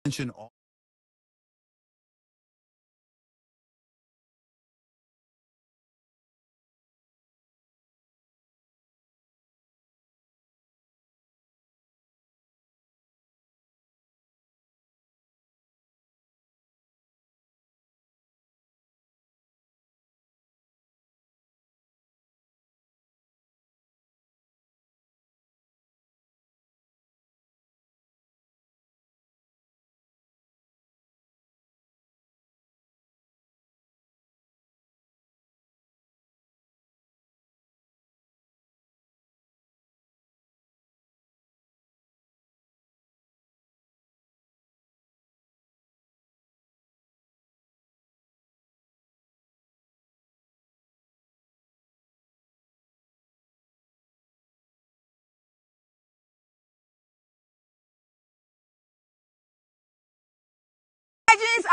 mention all.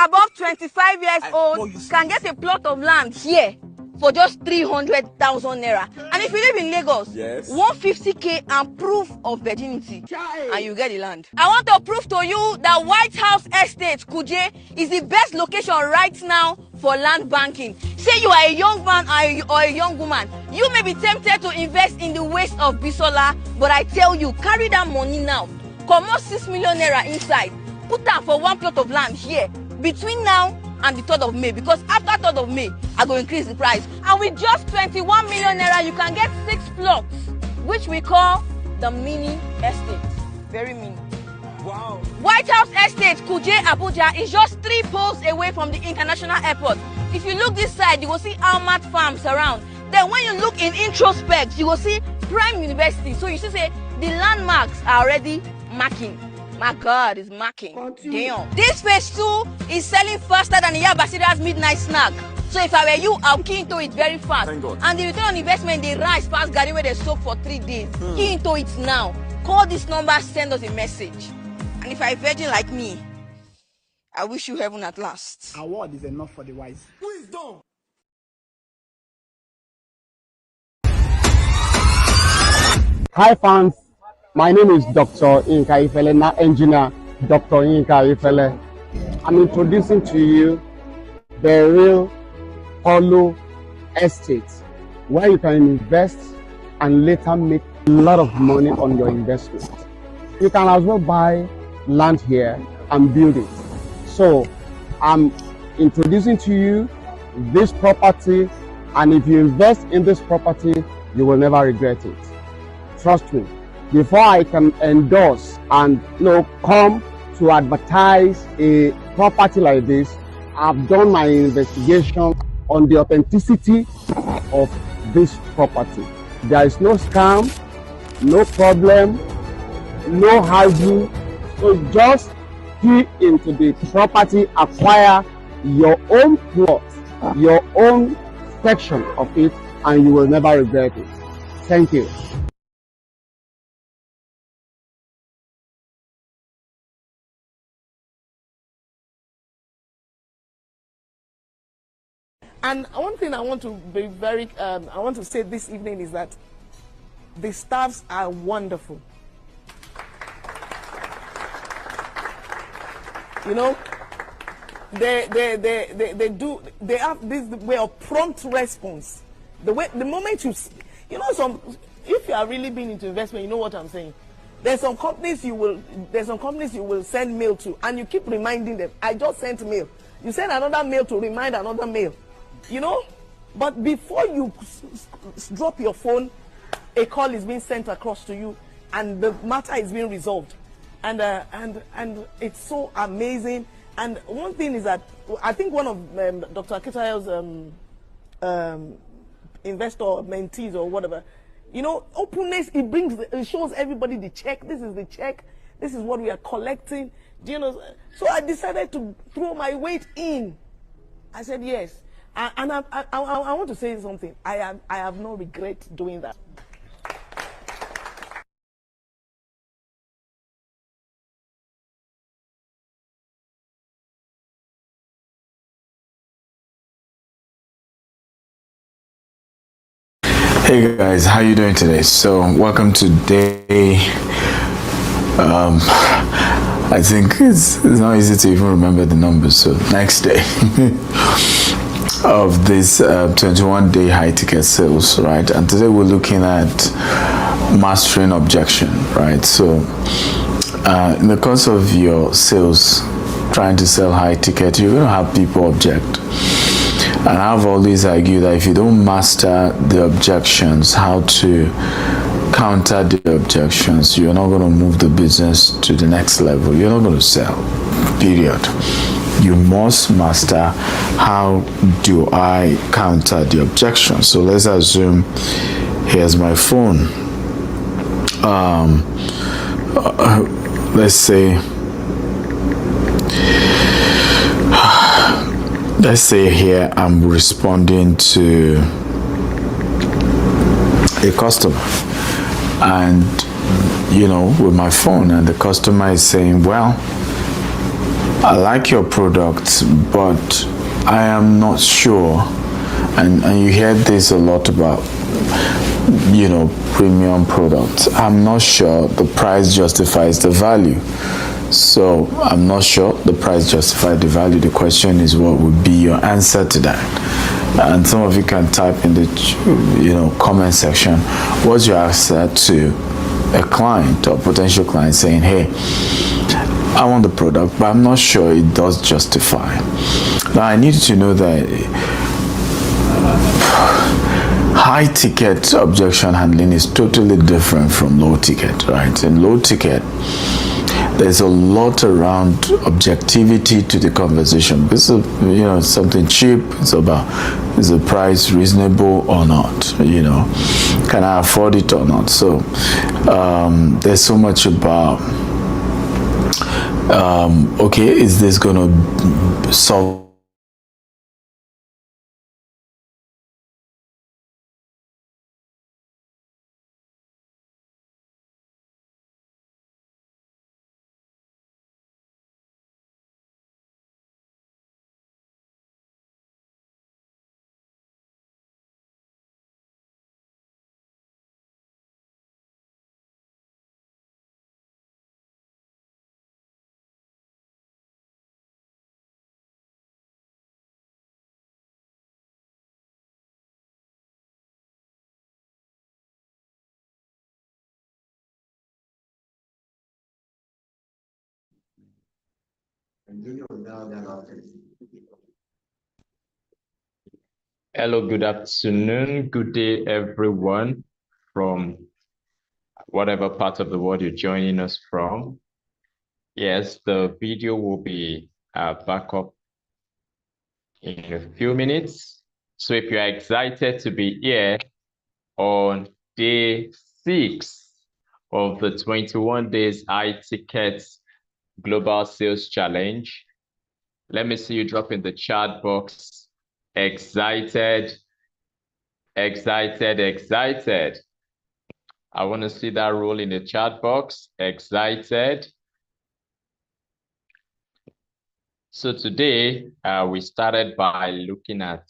Above 25 years old can get a plot of land here for just 300,000 naira. And if you live in Lagos, 150k and proof of virginity, and you get the land. I want to prove to you that White House Estate, Kuje, is the best location right now for land banking. Say you are a young man or a young woman, you may be tempted to invest in the waste of Bisola, but I tell you, carry that money now. Comot 6 million naira inside. Put that for one plot of land here between now and the 3rd of May, because after 3rd of May, I go increase the price. And with just 21 million naira, you can get 6 plots, which we call the mini estate. Very mini. Wow. White House Estate, Kuje, Abuja is just 3 poles away from the international airport. If you look this side, you will see Almat Farms around. Then when you look in introspect, you will see Prime University. So you should say the landmarks are already marking. My God, it's marking. Damn. This phase 2 is selling faster than the Yabasira's midnight snack. So if I were you, I'll key into it very fast. And the return on investment, they rise fast, Gary, where they soak for 3 days. Key into it now. Call this number, send us a message. And if you're a virgin like me, I wish you heaven at last. A word is enough for the wise. Wisdom. Hi fans, my name is Dr. Inka Ifele, now engineer Dr. Inka Ifele. I'm introducing to you the real hollow estate where you can invest and later make a lot of money on your investment. You can as well buy land here and build it. So I'm introducing to you this property, and if you invest in this property, you will never regret it. Trust me, before I can endorse and come to advertise a property like this, I've done my investigation on the authenticity of this property. There is no scam, no problem, no hassle. So just key into the property, acquire your own plot, your own section of it, and you will never regret it. Thank you. And one thing I want to be I want to say this evening is that the staffs are wonderful. You know, they have this way of prompt response. The moment you know, if you are really being into investment, you know what I'm saying. There's some companies you will send mail to, and you keep reminding them. I just sent mail. You send another mail to remind another mail. You know, but before you drop your phone, a call is being sent across to you, and the matter is being resolved, and it's so amazing. And one thing is that I think one of Dr. Akitayo's investor mentees or whatever, you know, openness. It shows everybody the check. This is the check. This is what we are collecting. Do you know? So I decided to throw my weight in. I said yes. And I want to say something. I have no regret doing that. Hey guys, how you doing today? So welcome to day I think it's not easy to even remember the numbers. So next day of this 21-day high ticket sales, right? And today we're looking at mastering objection, right? So in the course of your sales, trying to sell high ticket, you're going to have people object. And I've always argued that if you don't master the objections, how to counter the objections, you're not going to move the business to the next level. You're not going to sell, period. You must master how do I counter the objections. So let's assume here's my phone. Let's say here I'm responding to a customer, and with my phone, and the customer is saying, well, I like your product, but I am not sure, and you hear this a lot about premium products. I'm not sure the price justifies the value. So I'm not sure the price justifies the value. The question is, what would be your answer to that? And some of you can type in the comment section, what's your answer to a client or potential client saying, hey, I want the product, but I'm not sure it does justify. Now I need to know that high ticket objection handling is totally different from low ticket, right? In low ticket, there's a lot around objectivity to the conversation. This is something cheap. It's about, is the price reasonable or not? Can I afford it or not? So there's so much about okay, is this going to solve Hello, good afternoon, good day, everyone, from whatever part of the world you're joining us from. Yes, the video will be back up in a few minutes. So if you're excited to be here on day 6 of the 21 days high tickets global sales challenge, let me see you drop in the chat box. Excited. I want to see that roll in the chat box. Excited. So today, we started by looking at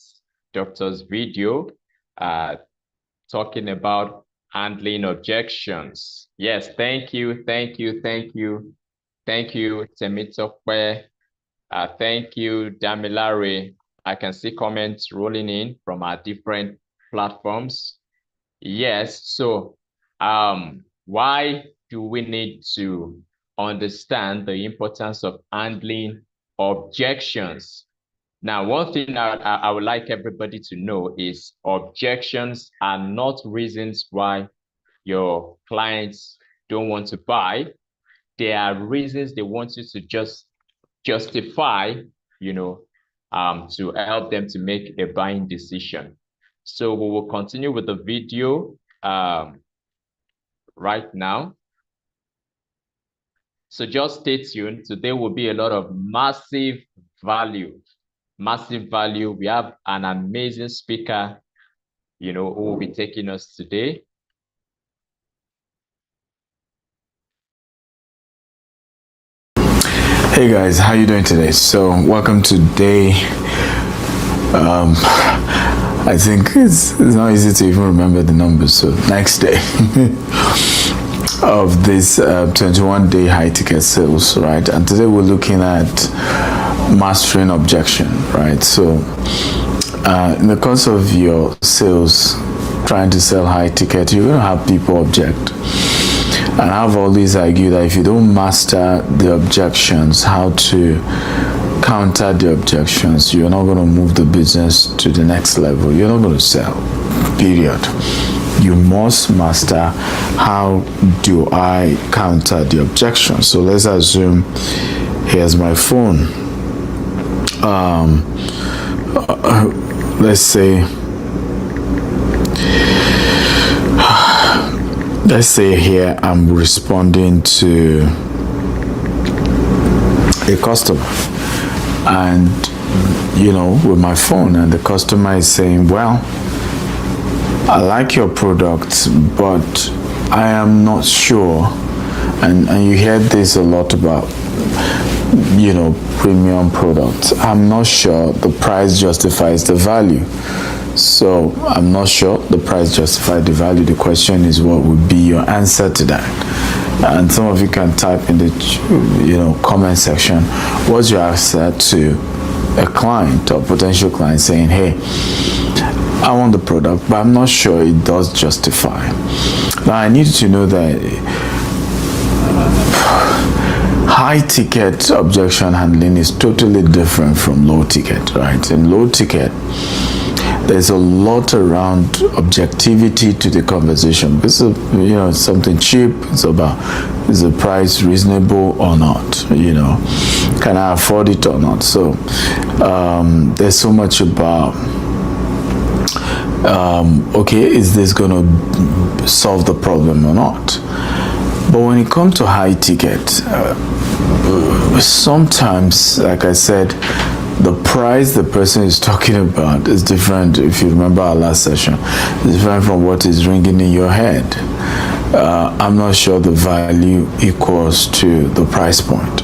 Doctor's video, talking about handling objections. Yes, thank you, Temitope. Thank you, Damilare. I can see comments rolling in from our different platforms. Yes, so why do we need to understand the importance of handling objections? Now, one thing I would like everybody to know is objections are not reasons why your clients don't want to buy. They are reasons they want you to just justify, to help them to make a buying decision. So we will continue with the video right now. So just stay tuned. Today will be a lot of massive value. We have an amazing speaker, who will be taking us today. Hey guys, how you doing today? So welcome to day I think it's not easy to even remember the numbers. So next day of this 21-day high ticket sales, right? And today we're looking at mastering objection, right? So in the course of your sales, trying to sell high ticket, you're going to have people object. And I've always argued that if you don't master the objections, how to counter the objections, you're not going to move the business to the next level. You're not going to sell, period. You must master how do I counter the objection. So let's assume here's my phone. Let's say here I'm responding to a customer, and with my phone, and the customer is saying, well, I like your product, but I am not sure, and you hear this a lot about premium products. I'm not sure the price justifies the value. So I'm not sure the price justifies the value. The question is, what would be your answer to that? And some of you can type in the comment section, what's your answer to a client or potential client saying, hey, I want the product, but I'm not sure it does justify. Now I need to know that high ticket objection handling is totally different from low ticket, right? In low ticket, there's a lot around objectivity to the conversation. This is, something cheap. It's about, is the price reasonable or not? Can I afford it or not? So there's so much about, okay, is this going to solve the problem or not? But when it comes to high ticket, sometimes, like I said, the price the person is talking about is different. If you remember our last session, it's different from what is ringing in your head. I'm not sure the value equals to the price point.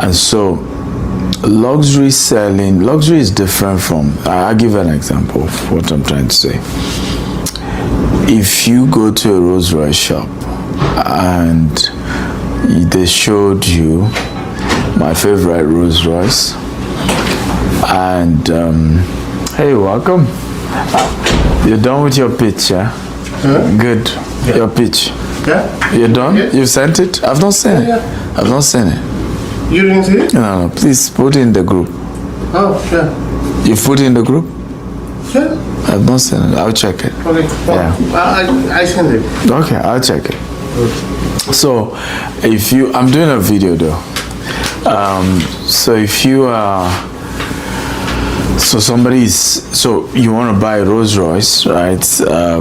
And so luxury selling, luxury is different from, I'll give an example of what I'm trying to say. If you go to a Rolls Royce shop and they showed you my favorite Rolls Royce, and hey, welcome. You're done with your pitch, yeah? Good. Yeah. Your pitch. Yeah. You're done? Yes. You sent it? I've not seen it. Yeah. I've not seen it. You didn't see it? No, please put it in the group. Oh, sure. You put it in the group? Sure. I've not seen it. I'll check it. Okay. Well, Yeah. I sent it. Okay, I'll check it. So, if you, I'm doing a video though. So if you are, so you want to buy a Rolls Royce, right?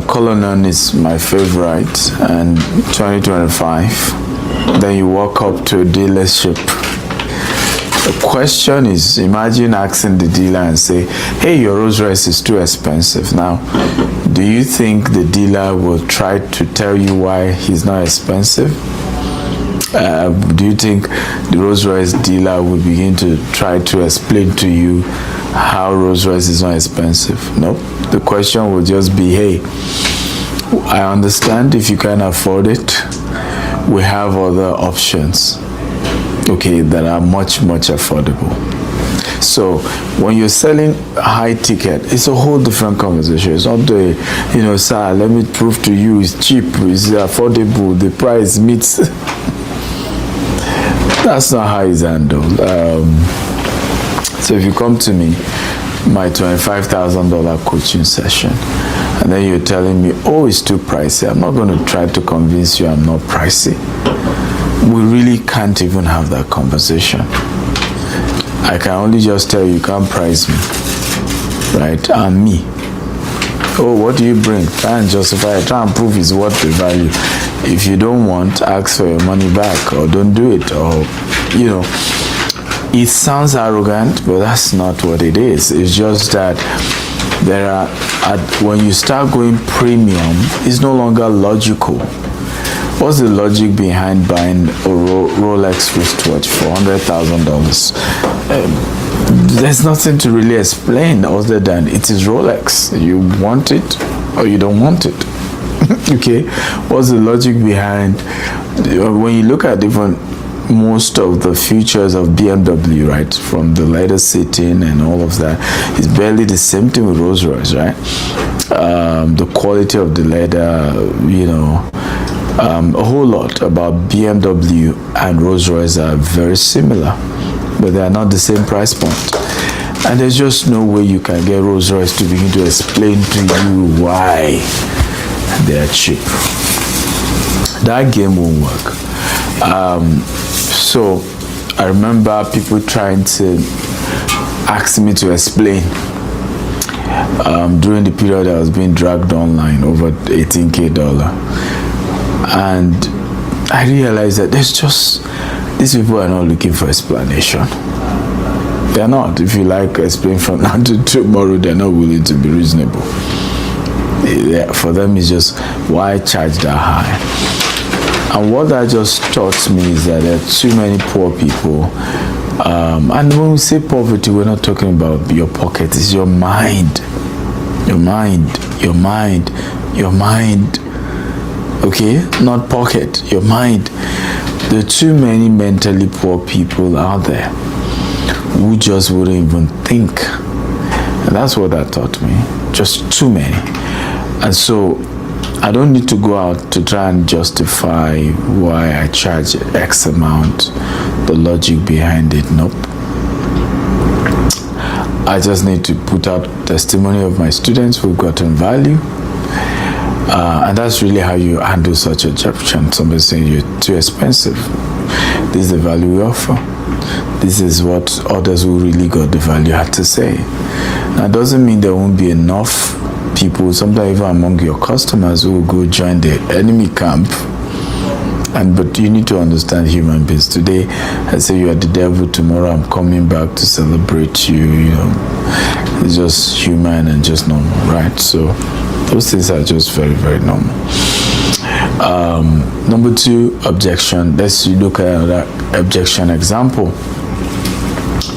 Cullinan is my favorite, and 2025. Then you walk up to a dealership. The question is, imagine asking the dealer and say, hey, your Rolls Royce is too expensive. Now, do you think the dealer will try to tell you why he's not expensive? Do you think the Rolls Royce dealer will begin to try to explain to you how Rolls Royce is not expensive? No. The question will just be, hey, I understand if you can afford it. We have other options, okay, that are much, much affordable. So when you're selling high ticket, it's a whole different conversation. It's not the, sir, let me prove to you it's cheap, it's affordable, the price meets. That's not how it's handled. So if you come to me, my $25,000 coaching session, and then you're telling me, oh, it's too pricey, I'm not going to try to convince you I'm not pricey. We really can't even have that conversation. I can only just tell you can't price me, right? And me. Oh, what do you bring? Try and justify it. Try and prove it's worth the value. If you don't want, ask for your money back, or don't do it, or it sounds arrogant, but that's not what it is. It's just that there are, when you start going premium, it's no longer logical. What's the logic behind buying a Rolex wristwatch for $100,000? There's nothing to really explain other than it is Rolex. You want it or you don't want it. Okay, what's the logic behind when you look at different most of the features of BMW, right, from the leather seating and all of that, is barely the same thing with Rolls-Royce, right? The quality of the leather, you know, a whole lot about BMW and Rolls-Royce are very similar, but they are not the same price point. And there's just no way you can get Rolls-Royce to begin to explain to you why they are cheap. That game won't work. So I remember people trying to ask me to explain during the period I was being dragged online over $18K, and I realized that there's just, these people are not looking for explanation. They're not. If you like explain from now to tomorrow, they're not willing to be reasonable. For them, it's just, why charge that high? And what that just taught me is that there are too many poor people. And when we say poverty, we're not talking about your pocket. It's your mind. Your mind. Your mind. Your mind. Okay? Not pocket. Your mind. There are too many mentally poor people out there who just wouldn't even think. And that's what that taught me. Just too many. And so I don't need to go out to try and justify why I charge X amount, the logic behind it. Nope. I just need to put out testimony of my students who've gotten value. And that's really how you handle such a objection. Somebody saying you're too expensive. This is the value we offer. This is what others who really got the value had to say. That doesn't mean there won't be enough people, sometimes even among your customers, who will go join the enemy camp. But you need to understand human beings. Today I say you are the devil, tomorrow I'm coming back to celebrate you. You know, it's just human and just normal, right? So those things are just very, very normal. Number two, objection. Let's look at another objection example.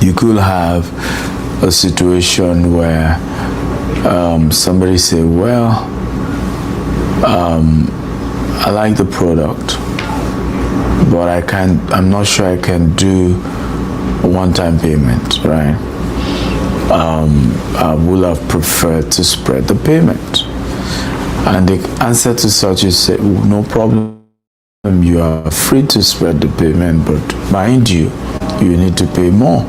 You could have a situation where somebody say, well, I like the product, but I'm not sure I can do a one-time payment, right? I would have preferred to spread the payment. And the answer to such is, say, no problem, you are free to spread the payment, but mind you, you need to pay more.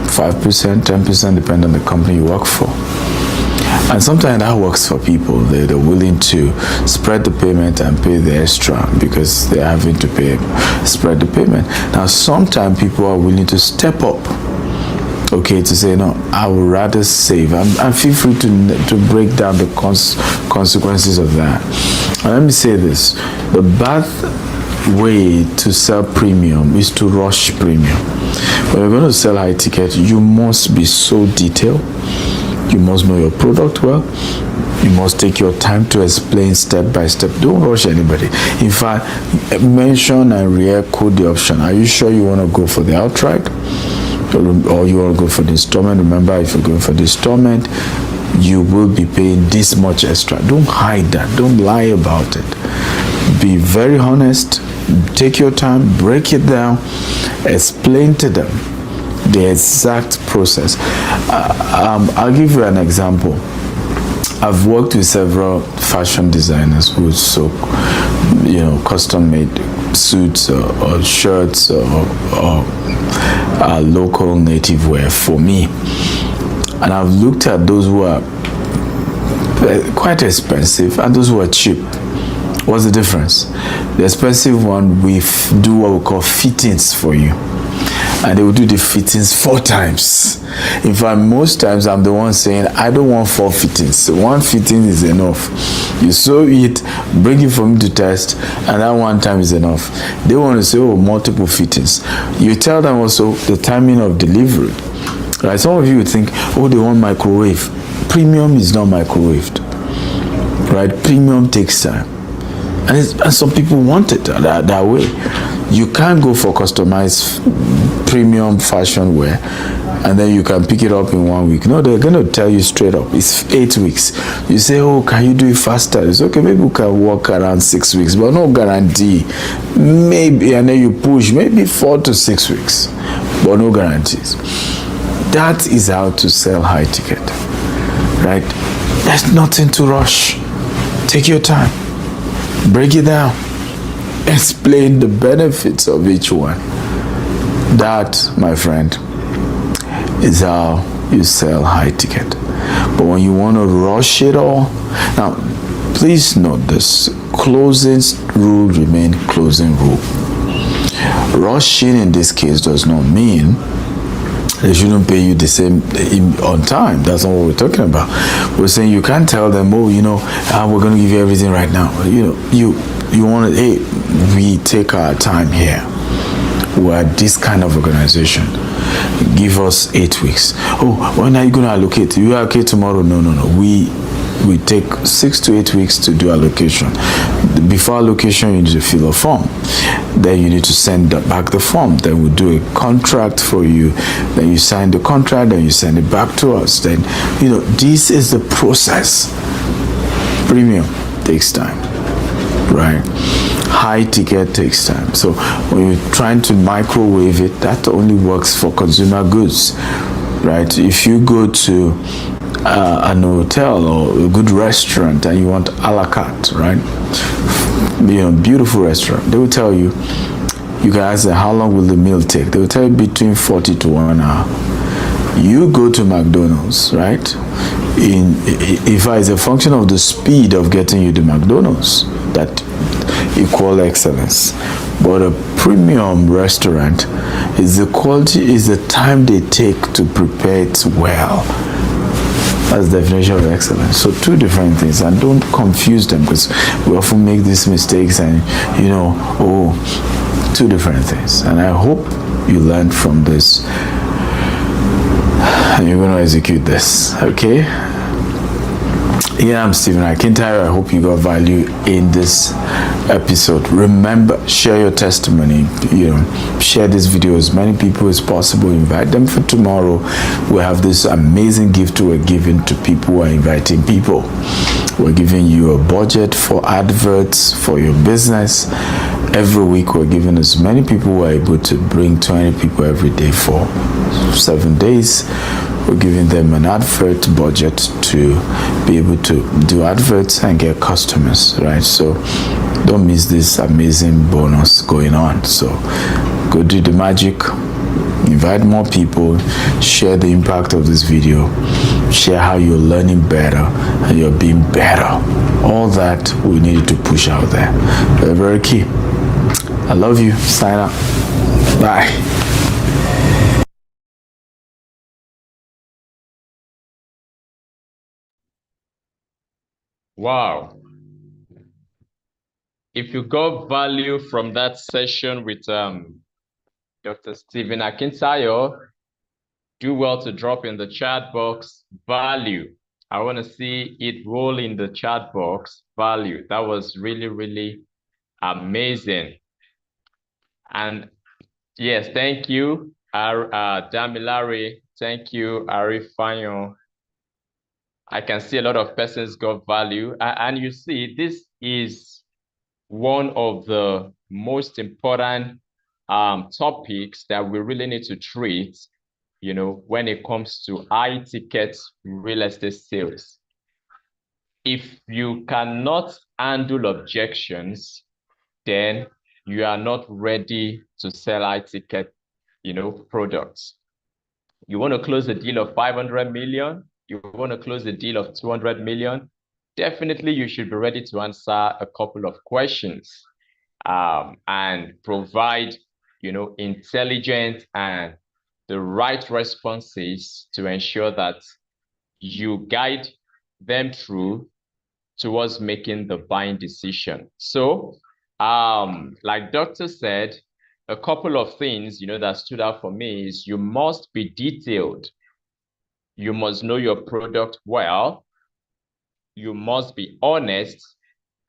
5%, 10%, depending on the company you work for. And sometimes that works for people. They're willing to spread the payment and pay the extra because they're having to spread the payment. Now, sometimes people are willing to step up, okay, to say, no, I would rather save. And feel free to break down the consequences of that. And let me say this. The bad way to sell premium is to rush premium. When you're going to sell high ticket, you must be so detailed. You must know your product well. You must take your time to explain step by step. Don't rush anybody. In fact, mention and re-code the option. Are you sure you want to go for the outright? Or you want to go for the installment? Remember, if you're going for the installment, you will be paying this much extra. Don't hide that. Don't lie about it. Be very honest. Take your time. Break it down. Explain to them the exact process. I'll give you an example. I've worked with several fashion designers who sew, custom-made suits or shirts or local native wear for me. And I've looked at those who are quite expensive and those who are cheap. What's the difference? The expensive one, we do what we call fittings for you. And they will do the fittings 4 times. In fact, most times I'm the one saying, I don't want 4 fittings. 1 fitting is enough. You sew it, bring it for me to test, and that 1 time is enough. They want to say, oh, multiple fittings. You tell them also the timing of delivery. Right? Some of you would think, oh, they want microwave. Premium is not microwaved. Right? Premium takes time. And some people want it that way. You can't go for customized premium fashion wear and then you can pick it up in 1 week. No, they're going to tell you straight up, it's 8 weeks. You say, oh, can you do it faster? It's okay, maybe we can work around 6 weeks, but no guarantee. Maybe, and then you push, maybe 4 to 6 weeks, but no guarantees. That is how to sell high ticket, right? There's nothing to rush. Take your time, break it down, explain the benefits of each one. That, my friend, is how you sell high ticket. But when you want to rush it all, now please note this: closing rule remain closing rule. Rushing in this case does not mean they shouldn't pay you the same on time. That's not what we're talking about. We're saying you can't tell them, oh, we're going to give you everything right now. You want to, hey, we take our time here. We're this kind of organization. Give us 8 weeks. Oh, when are you going to allocate? You allocate tomorrow? No. We take 6 to 8 weeks to do allocation. Before allocation, you need to fill a form. Then you need to send back the form. Then we do a contract for you. Then you sign the contract. Then you send it back to us. Then, this is the process. Premium takes time, right? High ticket takes time. So when you're trying to microwave it, that only works for consumer goods, right? If you go to an hotel or a good restaurant and you want a la carte, right? Beautiful restaurant, they will tell you, you can ask them, how long will the meal take? They will tell you between 40 to 1 hour. You go to McDonald's, right? In fact, it's a function of the speed of getting you to McDonald's that equal excellence. But a premium restaurant is the quality, is the time they take to prepare it well. That's the definition of excellence. So two different things, and don't confuse them, because we often make these mistakes and two different things. And I hope you learned from this and you're going to execute this, okay? Yeah, I'm Stephen Akintayo. I hope you got value in this episode. Remember, share your testimony. Share this video as many people as possible. Invite them for tomorrow. We have this amazing gift we're giving to people who are inviting people. We're giving you a budget for adverts for your business. Every week we're giving as many people who are able to bring 20 people every day for 7 days. We're giving them an advert budget to be able to do adverts and get customers, right? So don't miss this amazing bonus going on. So go do the magic, invite more people, share the impact of this video, share how you're learning better and you're being better. All that we need to push out there. Very, very key. I love you. Sign up. Bye. Wow. If you got value from that session with Dr. Stephen Akintayo, do well to drop in the chat box value. I want to see it roll in the chat box value. That was really, really amazing. And yes, thank you, Damilare. Thank you, Arifanyo. I can see a lot of persons got value. And you see, this is one of the most important topics that we really need to treat, when it comes to high ticket real estate sales. If you cannot handle objections, then you are not ready to sell high ticket, products. You want to close a deal of 500 million, you want to close a deal of 200 million, definitely you should be ready to answer a couple of questions and provide, intelligent and the right responses to ensure that you guide them through towards making the buying decision. So, like Doctor said, a couple of things, that stood out for me is you must be detailed. You must know your product well. You must be honest,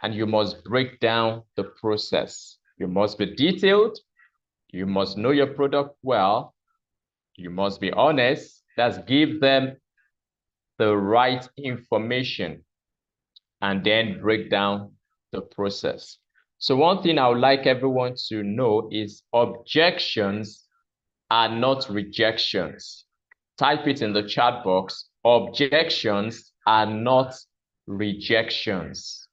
and you must break down the process. You must be detailed, You must know your product well. You must be honest. That's give them the right information and then break down the process. So one thing I would like everyone to know is objections are not rejections. Type it in the chat box. Objections are not rejections.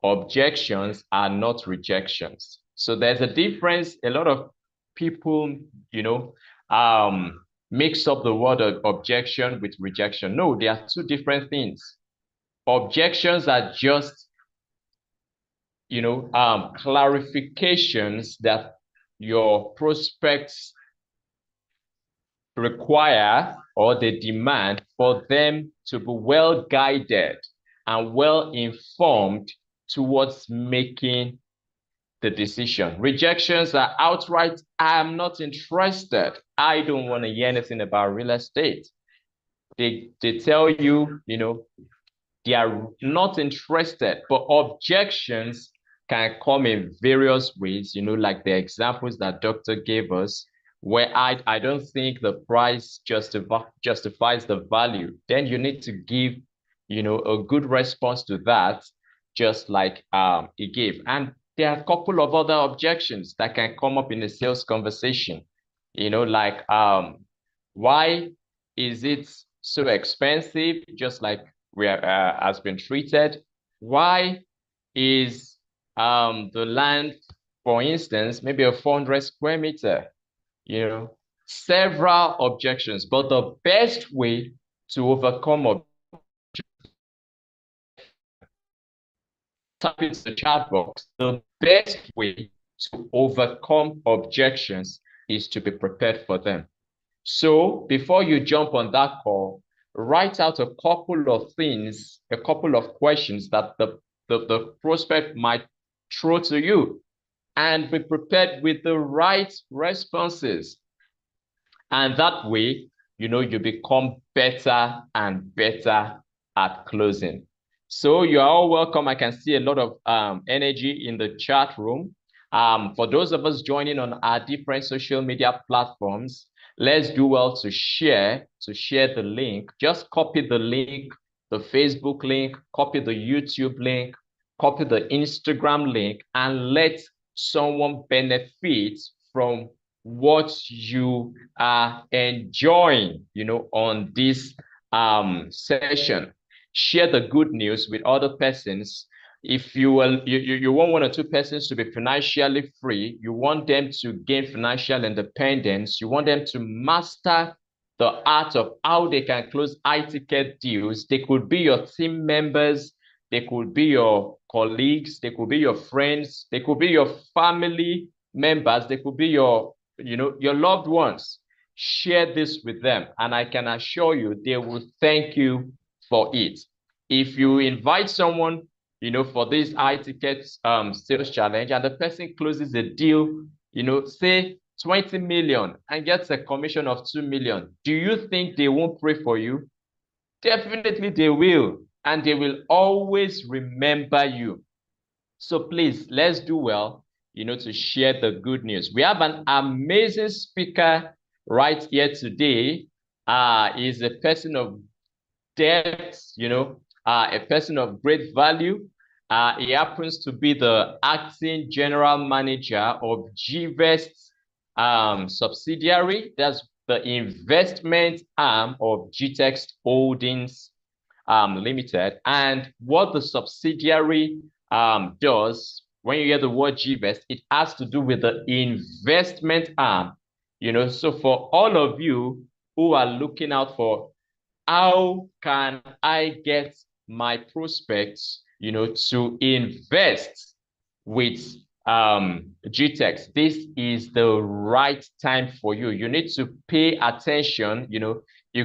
Objections are not rejections. So there's a difference. A lot of people, mix up the word of objection with rejection. No, they are two different things. Objections are just, clarifications that your prospects require or they demand for them to be well guided and well informed towards making the decision. Rejections are outright, I'm not interested. I don't want to hear anything about real estate. They tell you, they are not interested, but objections can come in various ways, like the examples that doctor gave us, where I don't think the price justifies the value. Then you need to give, a good response to that, just like he gave. And there are a couple of other objections that can come up in a sales conversation, like why is it so expensive? Just like has been treated. Why is the land, for instance, maybe a 400 square meter? Several objections, but the best way to overcome type into the chat box. The best way to overcome objections is to be prepared for them. So before you jump on that call, write out a couple of things, a couple of questions that the prospect might throw to you, and be prepared with the right responses. And that way, you become better and better at closing. So you're all welcome. I can see a lot of energy in the chat room. For those of us joining on our different social media platforms, let's do well to share the link. Just copy the link, the Facebook link, copy the YouTube link, copy the Instagram link, and let someone benefit from what you are enjoying, on this session. Share the good news with other persons. If you want 1 or 2 persons to be financially free, you want them to gain financial independence, you want them to master the art of how they can close high-ticket deals. They could be your team members, they could be your colleagues, they could be your friends, they could be your family members, they could be your loved ones. Share this with them, and I can assure you they will thank you for it. If you invite someone, for this high-ticket sales challenge, and the person closes a deal, say 20 million and gets a commission of 2 million, do you think they won't pray for you? Definitely they will, and they will always remember you. So please, let's do well, to share the good news. We have an amazing speaker right here today. He's a person of depth, a person of great value. He happens to be the acting general manager of GVest subsidiary. That's the investment arm of GTEX Holdings Limited. And what the subsidiary does, when you hear the word GVest, it has to do with the investment arm. So for all of you who are looking out for how can I get my prospects, to invest with GTEX, this is the right time for you. You need to pay attention. You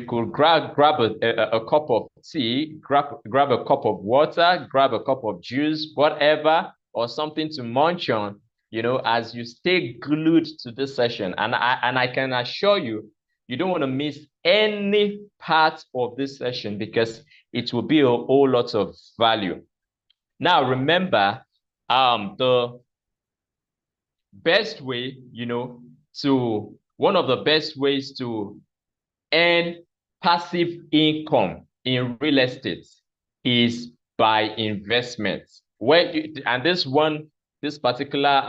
could grab a cup of tea, grab a cup of water, grab a cup of juice, whatever, or something to munch on, as you stay glued to this session. And I can assure you, you don't want to miss any part of this session, because it will be a whole lot of value. Now, remember, the best way, to one of the best ways to earn passive income in real estate is by investment. And this particular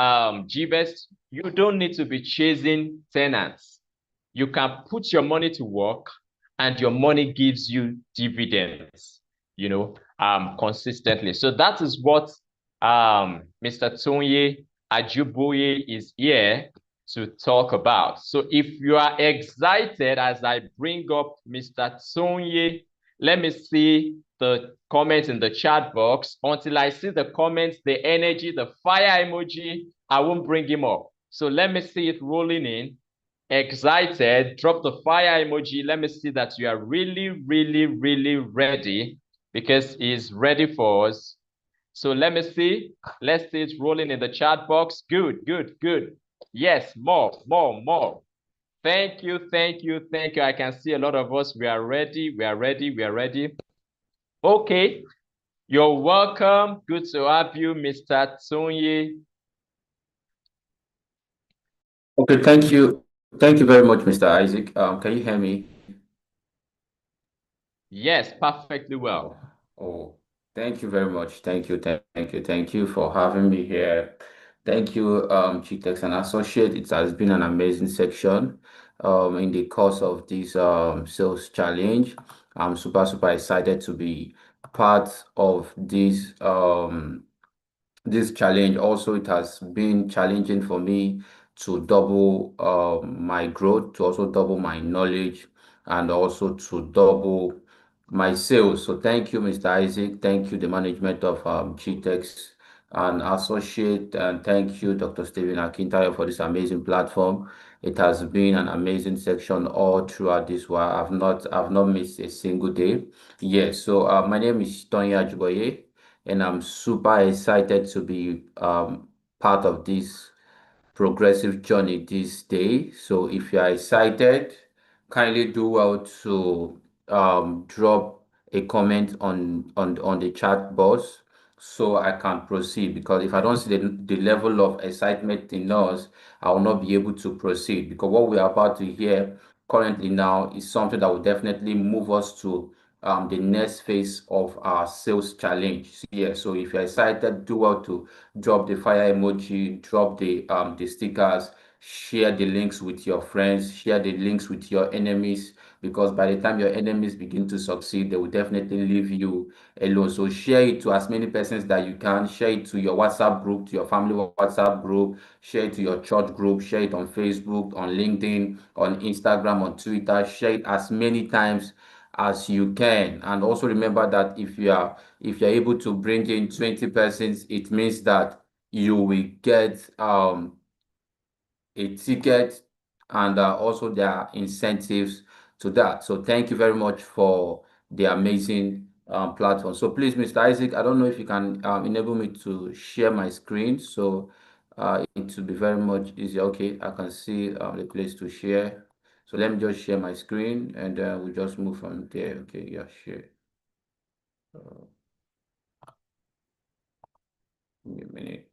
GVest, you don't need to be chasing tenants. You can put your money to work and your money gives you dividends, consistently. So that is what Mr. Tonye Ajuboye is here to talk about. So if you are excited as I bring up Mr. Tonye, let me see the comments in the chat box. Until I see the comments, the energy, the fire emoji, I won't bring him up. So let me see it rolling in. Excited, drop the fire emoji. Let me see that you are really, really, really ready, because he's ready for us. So let me see. Let's see it rolling in the chat box. Good, good, good. Yes, more. Thank you. I can see a lot of us. We are ready. Okay. You're welcome. Good to have you, Mr. Tonye. Okay, thank you. Thank you very much, Mr. Isaac. Can you hear me? Yes, perfectly well. Oh, thank you very much. Thank you for having me here. Thank you, Chitex and Associate. It has been an amazing section in the course of this sales challenge. I'm super excited to be part of this challenge. Also, it has been challenging for me to double my growth, to also double my knowledge, and also to double my sales. So thank you, Mr. Isaac. Thank you, the management of GTEX and Associate, and thank you, Dr. Stephen Akintayo, for this amazing platform. It has been an amazing section all throughout this while. I've not missed a single day. Yes, so my name is Tonya Ajuboye, and I'm super excited to be part of this progressive journey this day. So if you are excited, kindly do well to drop a comment on the chat box so I can proceed, because if I don't see the level of excitement in us, I will not be able to proceed, because what we are about to hear currently now is something that will definitely move us to the next phase of our sales challenge. Yeah, so if you're excited, do well to drop the fire emoji, drop the stickers, share the links with your friends, share the links with your enemies, because by the time your enemies begin to succeed, they will definitely leave you alone. So share it to as many persons that you can. Share it to your WhatsApp group, to your family WhatsApp group, share it to your church group, share it on Facebook, on LinkedIn, on Instagram, on Twitter. Share it as many times as you can. And also remember that if you're able to bring in 20 persons, it means that you will get a ticket, and also there are incentives to that. So thank you very much for the amazing platform. So please, Mr. Isaac, I don't know if you can enable me to share my screen. So it will be very much easier. Okay, I can see the place to share. So let me just share my screen, and we just move from there. Okay, yeah, share. Give me a minute.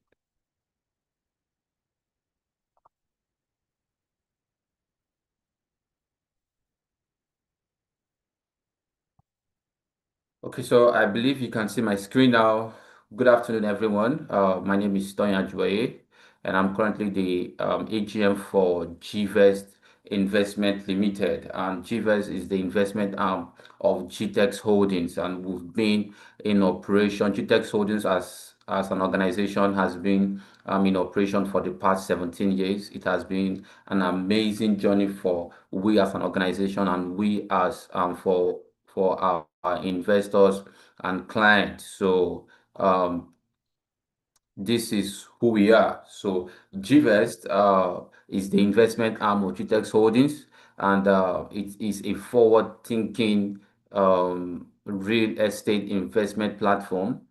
Okay, so I believe you can see my screen now. Good afternoon, everyone. My name is Tonya Ajuboye, and I'm currently the AGM for GVest Investment Limited. And GVest is the investment arm of GTEX Holdings, and we've been in operation. GTEX Holdings as an organization has been in operation for the past 17 years. It has been an amazing journey for we as an organization, and we as for our investors and clients. So this is who we are. So GVest is the investment arm of GTEX Holdings, and it is a forward-thinking real estate investment platform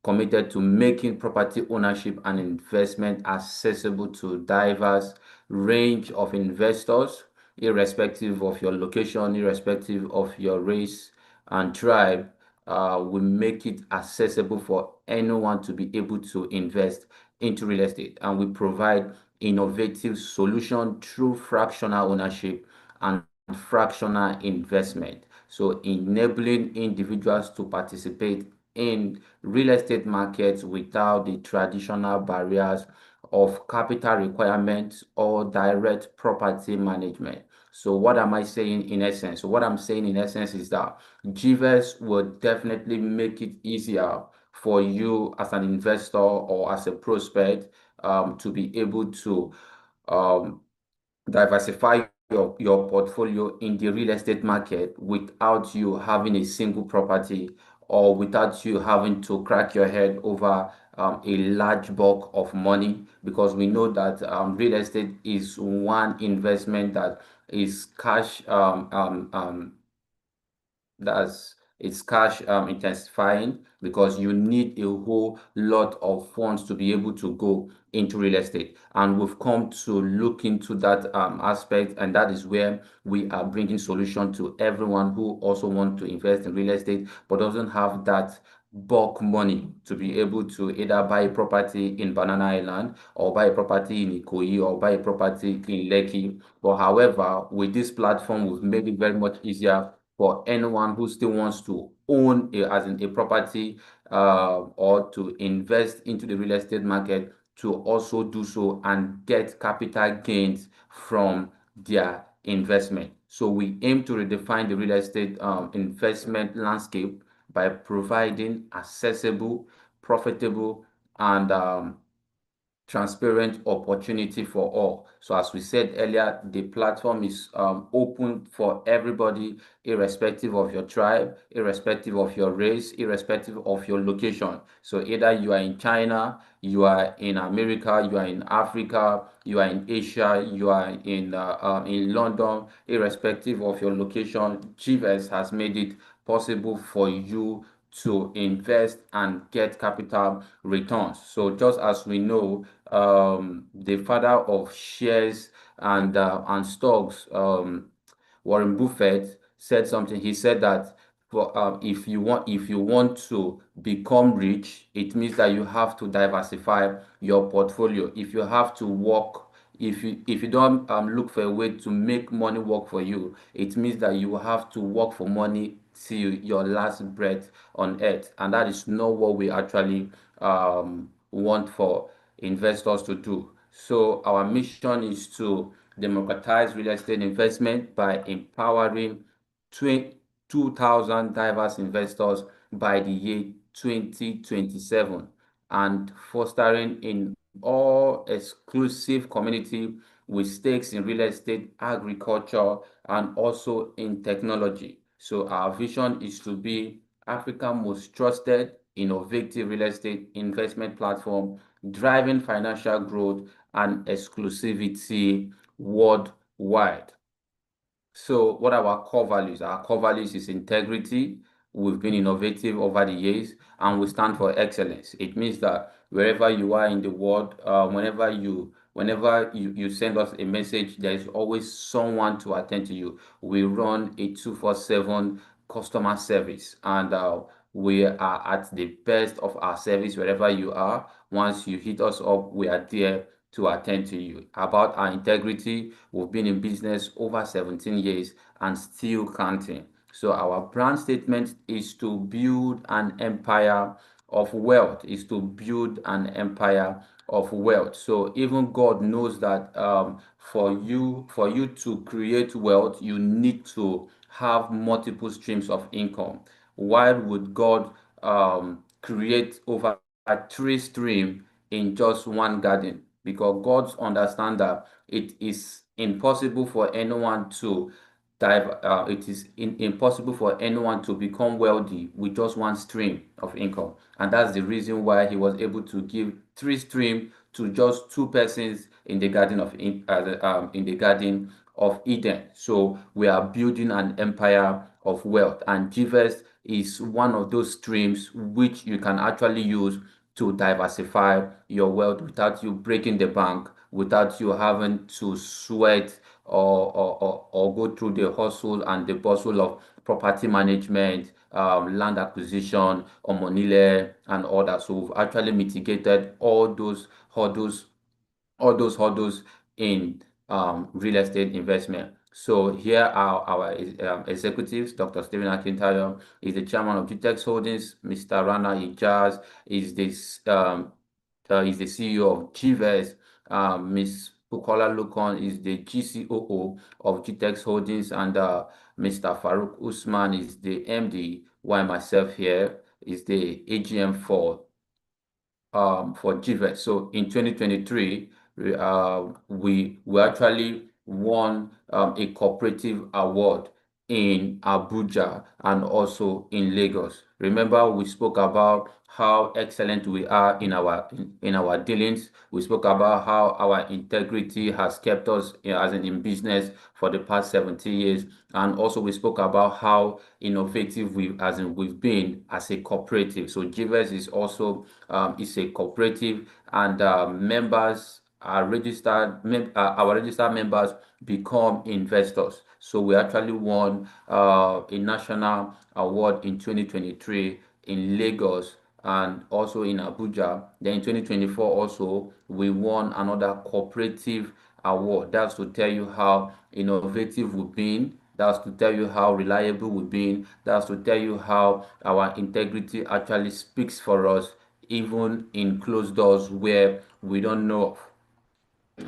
committed to making property ownership and investment accessible to diverse range of investors, irrespective of your location, irrespective of your race and tribe. We make it accessible for anyone to be able to invest into real estate, and we provide innovative solution through fractional ownership and fractional investment. So enabling individuals to participate in real estate markets without the traditional barriers of capital requirements or direct property management. So what am I saying in essence? So what I'm saying in essence is that GVES will definitely make it easier for you as an investor or as a prospect to be able to um, diversify your portfolio in the real estate market without you having a single property or without you having to crack your head over a large bulk of money, because we know that real estate is one investment that is cash that's it's cash intensifying, because you need a whole lot of funds to be able to go into real estate. And we've come to look into that aspect, and that is where we are bringing solution to everyone who also want to invest in real estate but doesn't have that bulk money to be able to either buy a property in Banana Island or buy a property in Ikoyi or buy a property in Lekki. But however, with this platform, we've made it very much easier for anyone who still wants to own as in a property or to invest into the real estate market to also do so and get capital gains from their investment. So we aim to redefine the real estate investment landscape by providing accessible, profitable, and transparent opportunity for all. So as we said earlier, the platform is open for everybody, irrespective of your tribe, irrespective of your race, irrespective of your location. So either you are in China, you are in America, you are in Africa, you are in Asia, you are in London, irrespective of your location, GVES has made it possible for you to invest and get capital returns. So just as we know, the father of shares and stocks, Warren Buffett, said something. He said that if you want to become rich, it means that you have to diversify your portfolio. If you have to work, if you don't look for a way to make money work for you, it means that you have to work for money till your last breath on earth, and that is not what we actually want for investors to do. So our mission is to democratize real estate investment by empowering 2,000 diverse investors by the year 2027 and fostering in all exclusive community with stakes in real estate, agriculture, and also in technology. So our vision is to be Africa's most trusted, innovative real estate investment platform, driving financial growth and exclusivity worldwide. So what are our core values? Our core values is integrity. We've been innovative over the years, and we stand for excellence. It means that wherever you are in the world, whenever you send us a message, there is always someone to attend to you. We run a 24/7 customer service, and we are at the best of our service wherever you are. Once you hit us up, we are there to attend to you. About our integrity, we've been in business over 17 years and still counting. So our brand statement is to build an empire of wealth, is to build an empire of wealth. So even God knows that for you to create wealth, you need to have multiple streams of income. Why would God create over three streams in just one garden? Because God understands that it is impossible for anyone to impossible for anyone to become wealthy with just one stream of income, and that's the reason why he was able to give three streams to just two persons in the in the Garden of Eden. So we are building an empire of wealth, and GVES is one of those streams which you can actually use to diversify your wealth without you breaking the bank, without you having to sweat or go through the hustle and the bustle of property management, land acquisition, omonile, and all that. So we've actually mitigated all those hurdles all those hurdles in real estate investment. So here are our executives. Dr. Stephen Akintayo is the chairman of GTEX Holdings. Mr. Rana Ijaz is is the CEO of GVES. Ms. Bukola Lukon is the GCOO of GTEX Holdings, and Mr. Farouk Usman is the MD, while myself here is the AGM for GVET. So in 2023, we actually won a cooperative award in Abuja and also in Lagos. Remember, we spoke about how excellent we are in our dealings. We spoke about how our integrity has kept us as in business for the past 70 years, and also we spoke about how innovative we've been as a cooperative. So GVES is also is a cooperative, and members are our registered members become investors. So we actually won a national award in 2023 in Lagos and also in Abuja. Then in 2024 also we won another cooperative award. That's to tell you how innovative we've been. That's to tell you how reliable we've been. That's to tell you how our integrity actually speaks for us, even in closed doors where we don't know of.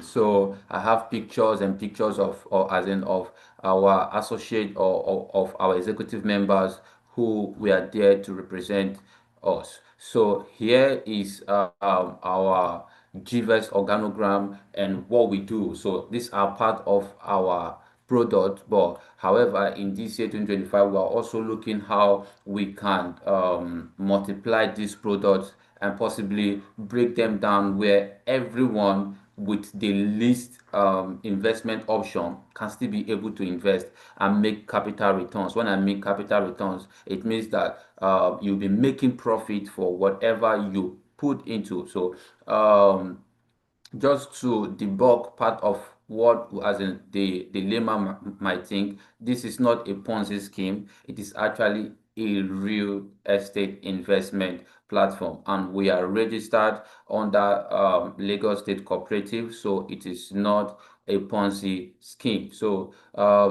So I have pictures and pictures of our associate or of our executive members who were there to represent us. So here is our GVES organogram and what we do. So these are part of our product, but however in this year 2025 we are also looking how we can multiply these products and possibly break them down where everyone with the least investment option can still be able to invest and make capital returns. When I make capital returns, it means that you'll be making profit for whatever you put into. So just to debug part of what as in the layman might think, this is not a Ponzi scheme. It is actually a real estate investment platform, and we are registered under Lagos State Cooperative, so it is not a Ponzi scheme. So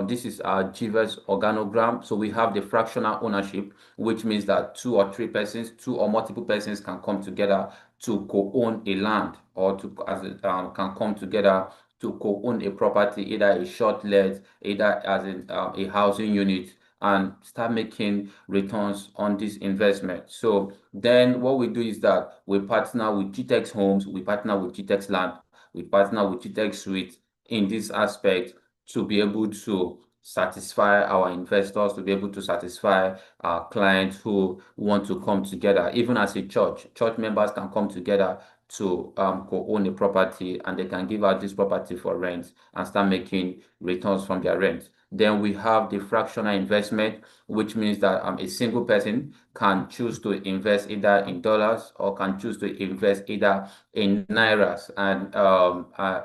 this is our GVES organogram. So we have the fractional ownership, which means that two or multiple persons can come together to co-own a land, or can come together to co-own a property, either a short let, either as in a housing unit, and start making returns on this investment. So then what we do is that we partner with GTEX Homes, we partner with GTEX Land, we partner with GTEX Suite in this aspect to be able to satisfy our investors, to be able to satisfy our clients who want to come together. Even as a church members can come together to co-own a property, and they can give out this property for rent and start making returns from their rent. Then we have the fractional investment, which means that a single person can choose to invest either in dollars or can choose to invest either in nairas. And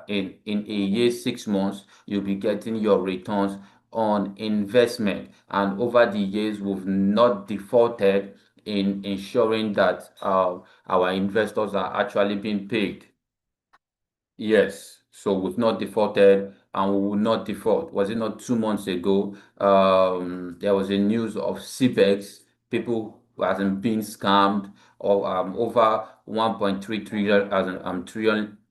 in a year, 6 months, you'll be getting your returns on investment. And over the years, we've not defaulted in ensuring that our investors are actually being paid. Yes, so we've not defaulted and we will not default. Was it not 2 months ago? There was a news of CPEX, people who hasn't been scammed, or over 1.3 trillion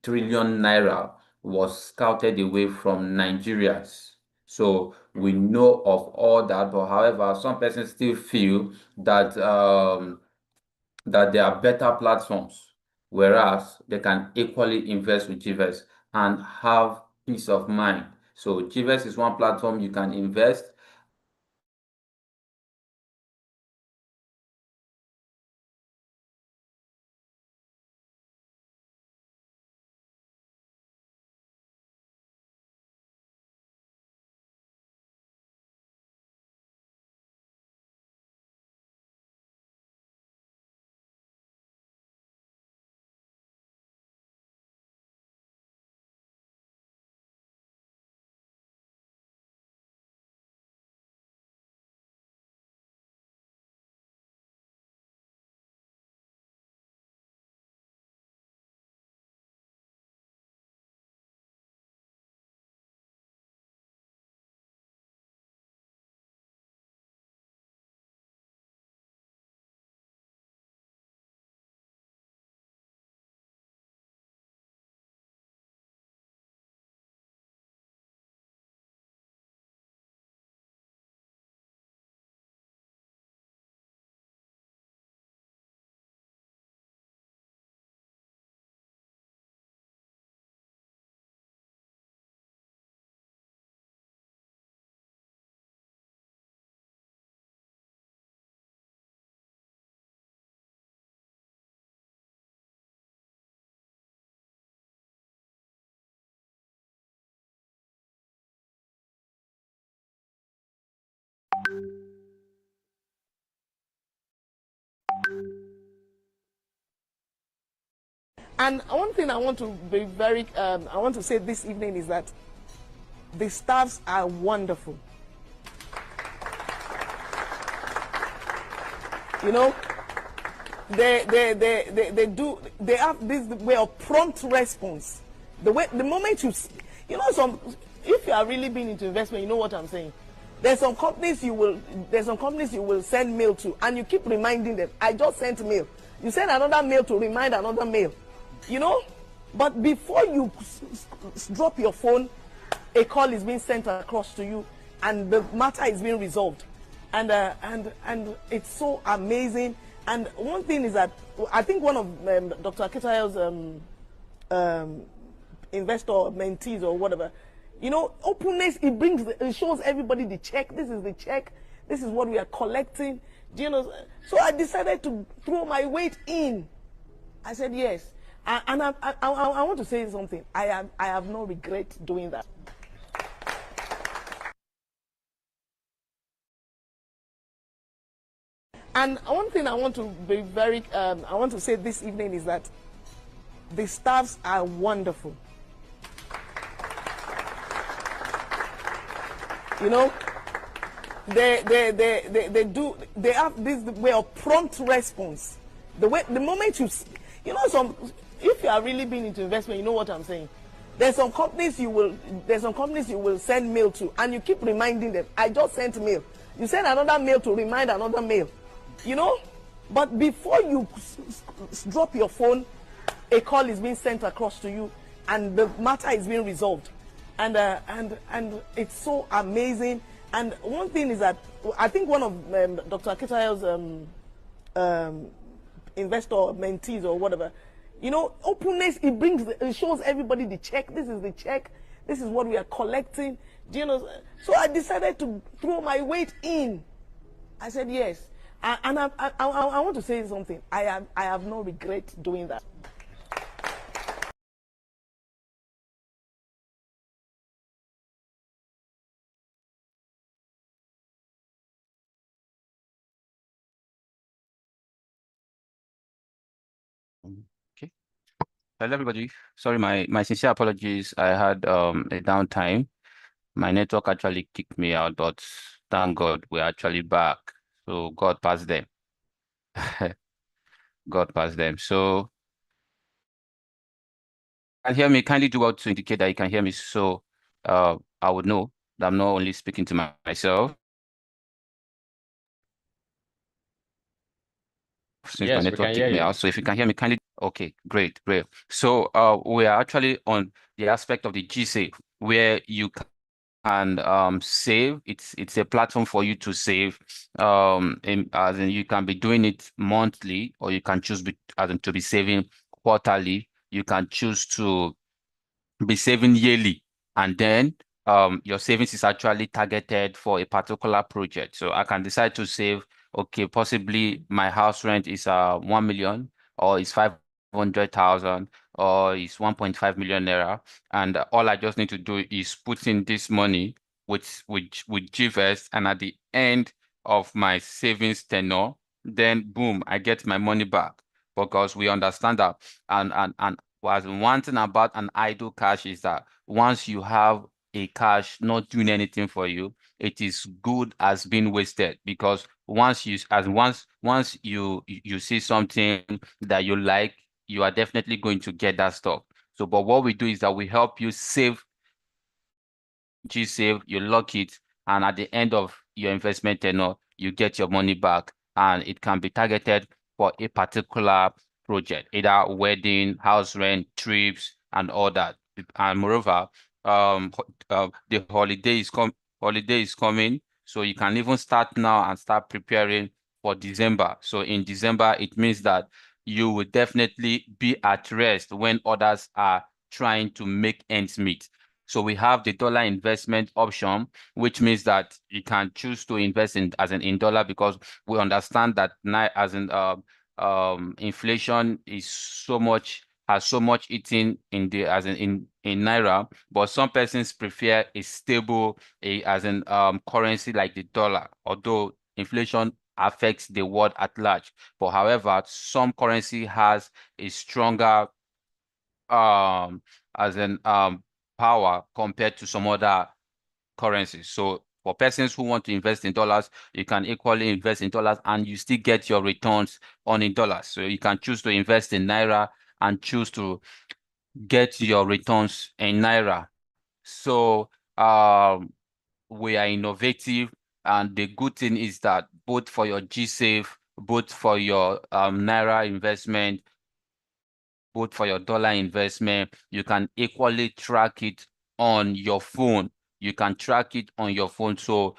trillion naira was scouted away from Nigerians. So we know of all that, but however, some persons still feel that that there are better platforms, whereas they can equally invest with GVES and have peace of mind. So GVES is one platform you can invest, And one thing I want to be I want to say this evening is that the staffs are wonderful. You know, they have this way of prompt response. The moment you know, if you are really being into investment, you know what I'm saying. There's some companies you will send mail to, and you keep reminding them. I just sent mail. You send another mail to remind another mail. You know, but before you drop your phone, a call is being sent across to you, and the matter is being resolved, and it's so amazing. And one thing is that I think one of Dr. Akitayo's investor mentees or whatever, you know, openness, it shows everybody the check. This is the check. This is what we are collecting. Do you know? So I decided to throw my weight in. I said yes. And I want to say something. I have no regret doing that. And one thing I want to be I want to say this evening is that the staffs are wonderful. You know, they have this way of prompt response. The moment you know, if you are really being into investment, you know what I'm saying. There's some companies you will send mail to, and you keep reminding them. I just sent mail. You send another mail to remind another mail. You know, but before you drop your phone, a call is being sent across to you, and the matter is being resolved, and it's so amazing. And one thing is that I think one of Dr. Akitayo's investor mentees or whatever, you know, openness, it shows everybody the check. This is the check. This is what we are collecting. Do you know? So I decided to throw my weight in. I said yes. And I want to say something. I have no regret doing that. Okay. Hello, everybody. Sorry, my sincere apologies. I had a downtime. My network actually kicked me out, but thank God we're actually back. So God passed them. God passed them. So can hear me? Kindly do out to indicate that you can hear me, so I would know that I'm not only speaking to myself. Since my Yes, we network can hear kicked me you. out. So if you can hear me, kindly. Okay, great. So we are actually on the aspect of the GSave where you can save. It's a platform for you to save. As in you can be doing it monthly, or you can choose to be saving quarterly. You can choose to be saving yearly, and then your savings is actually targeted for a particular project. So I can decide to save, okay, possibly my house rent is 1 million, or it's 500,000, or it's 1.5 million naira, and all I just need to do is put in this money with GVest, and at the end of my savings tenure, then boom, I get my money back, because we understand that. And was one thing about an idle cash is that once you have a cash not doing anything for you, it is good as being wasted, because once you see something that you like, you are definitely going to get that stuff. So, but what we do is that we help you save GSave, you lock it, and at the end of your investment tenure, you get your money back, and it can be targeted for a particular project, either wedding, house rent, trips, and all that. And moreover, the holiday is coming, so you can even start now and start preparing for December. So in December, it means that you will definitely be at rest when others are trying to make ends meet. So we have the dollar investment option, which means that you can choose to invest in dollar, because we understand that now inflation is has so much eating in naira, but some persons prefer a stable currency like the dollar, although inflation affects the world at large. But however, some currency has a stronger as an power compared to some other currencies. So for persons who want to invest in dollars, you can equally invest in dollars and you still get your returns on in dollars. So you can choose to invest in Naira and choose to get your returns in Naira. So we are innovative, and the good thing is that both for your GSAFE, both for your Naira investment, both for your dollar investment, you can equally track it on your phone. You can track it on your phone. So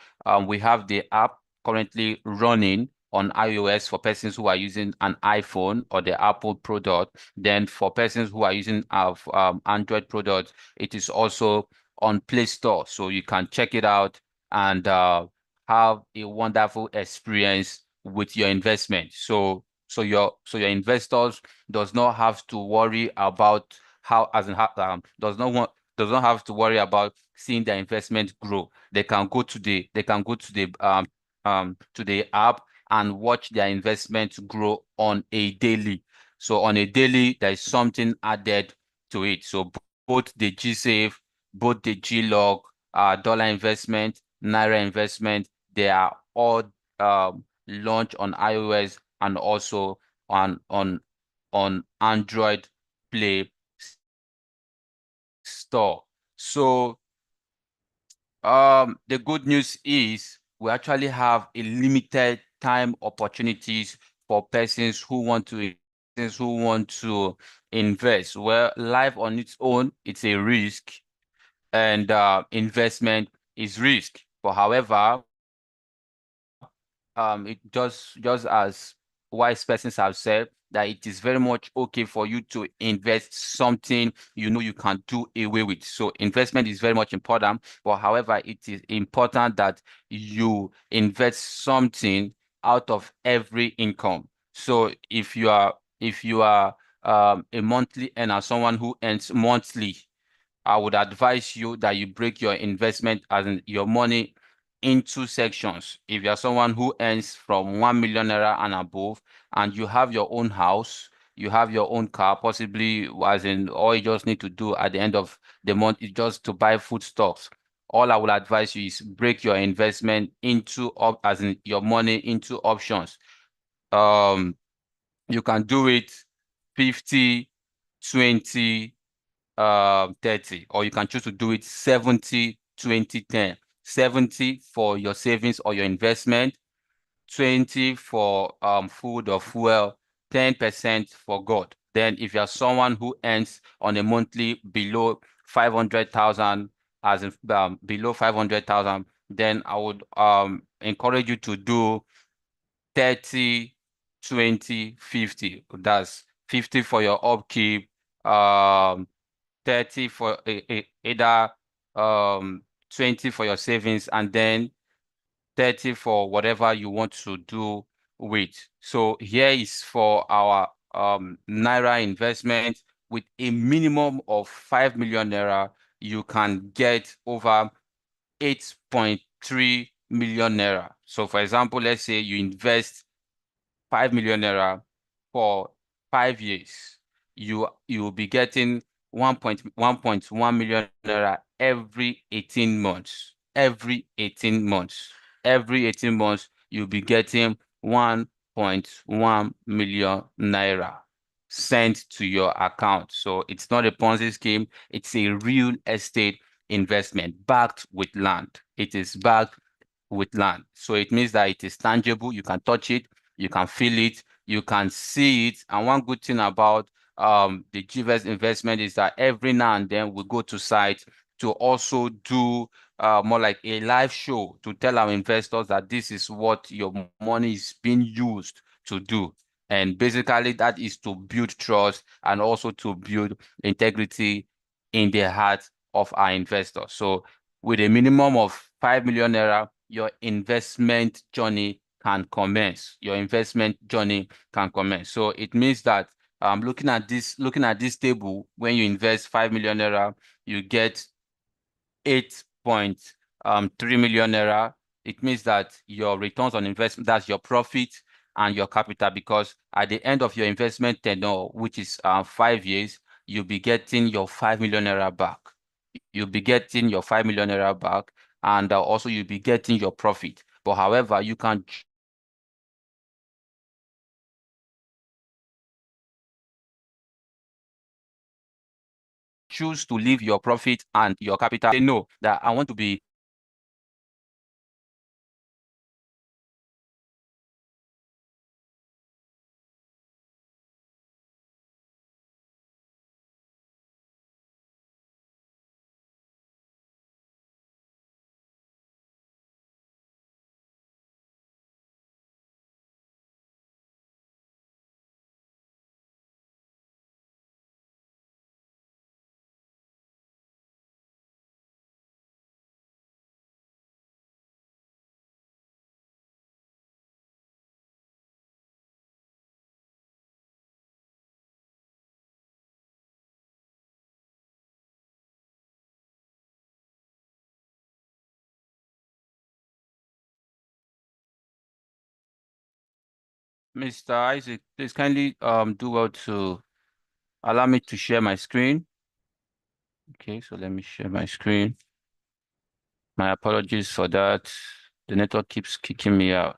we have the app currently running on iOS for persons who are using an iPhone or the Apple product. Then for persons who are using Android product, it is also on Play Store. So you can check it out and have a wonderful experience with your investment. So your investors does not have to worry about does not have to worry about seeing their investment grow. They can go to the app and watch their investment grow on a daily. So on a daily, there is something added to it. So both the GSAFE, both the GLog, dollar investment, Naira investment, they are all launched on iOS and also on Android Play Store. So the good news is we actually have a limited time opportunities for persons who want to invest. Well, life on its own, it's a risk, and investment is risk. But however, it just as wise persons have said, that it is very much okay for you to invest something you know you can do away with. So investment is very much important, but however, it is important that you invest something out of every income. So if you are a monthly earner, someone who earns monthly, I would advise you that you break your investment, as in your money, into sections. If you're someone who earns from 1 million naira and above, and you have your own house, you have your own car, possibly, as in all you just need to do at the end of the month is just to buy foodstuffs. All I would advise you is break your investment into as in your money into options. You can do it 50, 20, 30, or you can choose to do it 70, 20, 10. 70 for your savings or your investment, 20 for food or fuel, 10% for God. Then if you're someone who earns on a monthly below 500,000, as in below 500,000, then I would encourage you to do 30, 20, 50. That's 50 for your upkeep, 30 for either 20 for your savings, and then 30 for whatever you want to do with. So here is for our Naira investment. With a minimum of 5 million naira, you can get over 8.3 million naira. So for example, let's say you invest 5 million naira for 5 years, you will be getting 1.1 million naira every 18 months. Every 18 months. Every 18 months, you'll be getting 1.1 million naira sent to your account. So it's not a Ponzi scheme, it's a real estate investment backed with land. It is backed with land. So it means that it is tangible, you can touch it, you can feel it, you can see it. And one good thing about the GVest investment is that every now and then we go to site to also do more like a live show to tell our investors that this is what your money is being used to do. And basically that is to build trust and also to build integrity in the heart of our investors. So with a minimum of 5 million naira, your investment journey can commence. Your investment journey can commence. So it means that looking at this table, when you invest 5 million naira, you get 8.3 million naira. It means that your returns on investment, that's your profit and your capital, because at the end of your investment tenure, which is 5 years, you'll be getting your 5 million naira back. You'll be getting your 5 million naira back, and also you'll be getting your profit. But however, you can choose to leave your profit and your capital. Say no, that I want to be Mr. Isaac, please kindly do well to allow me to share my screen. Okay, so let me share my screen. My apologies for that. The network keeps kicking me out.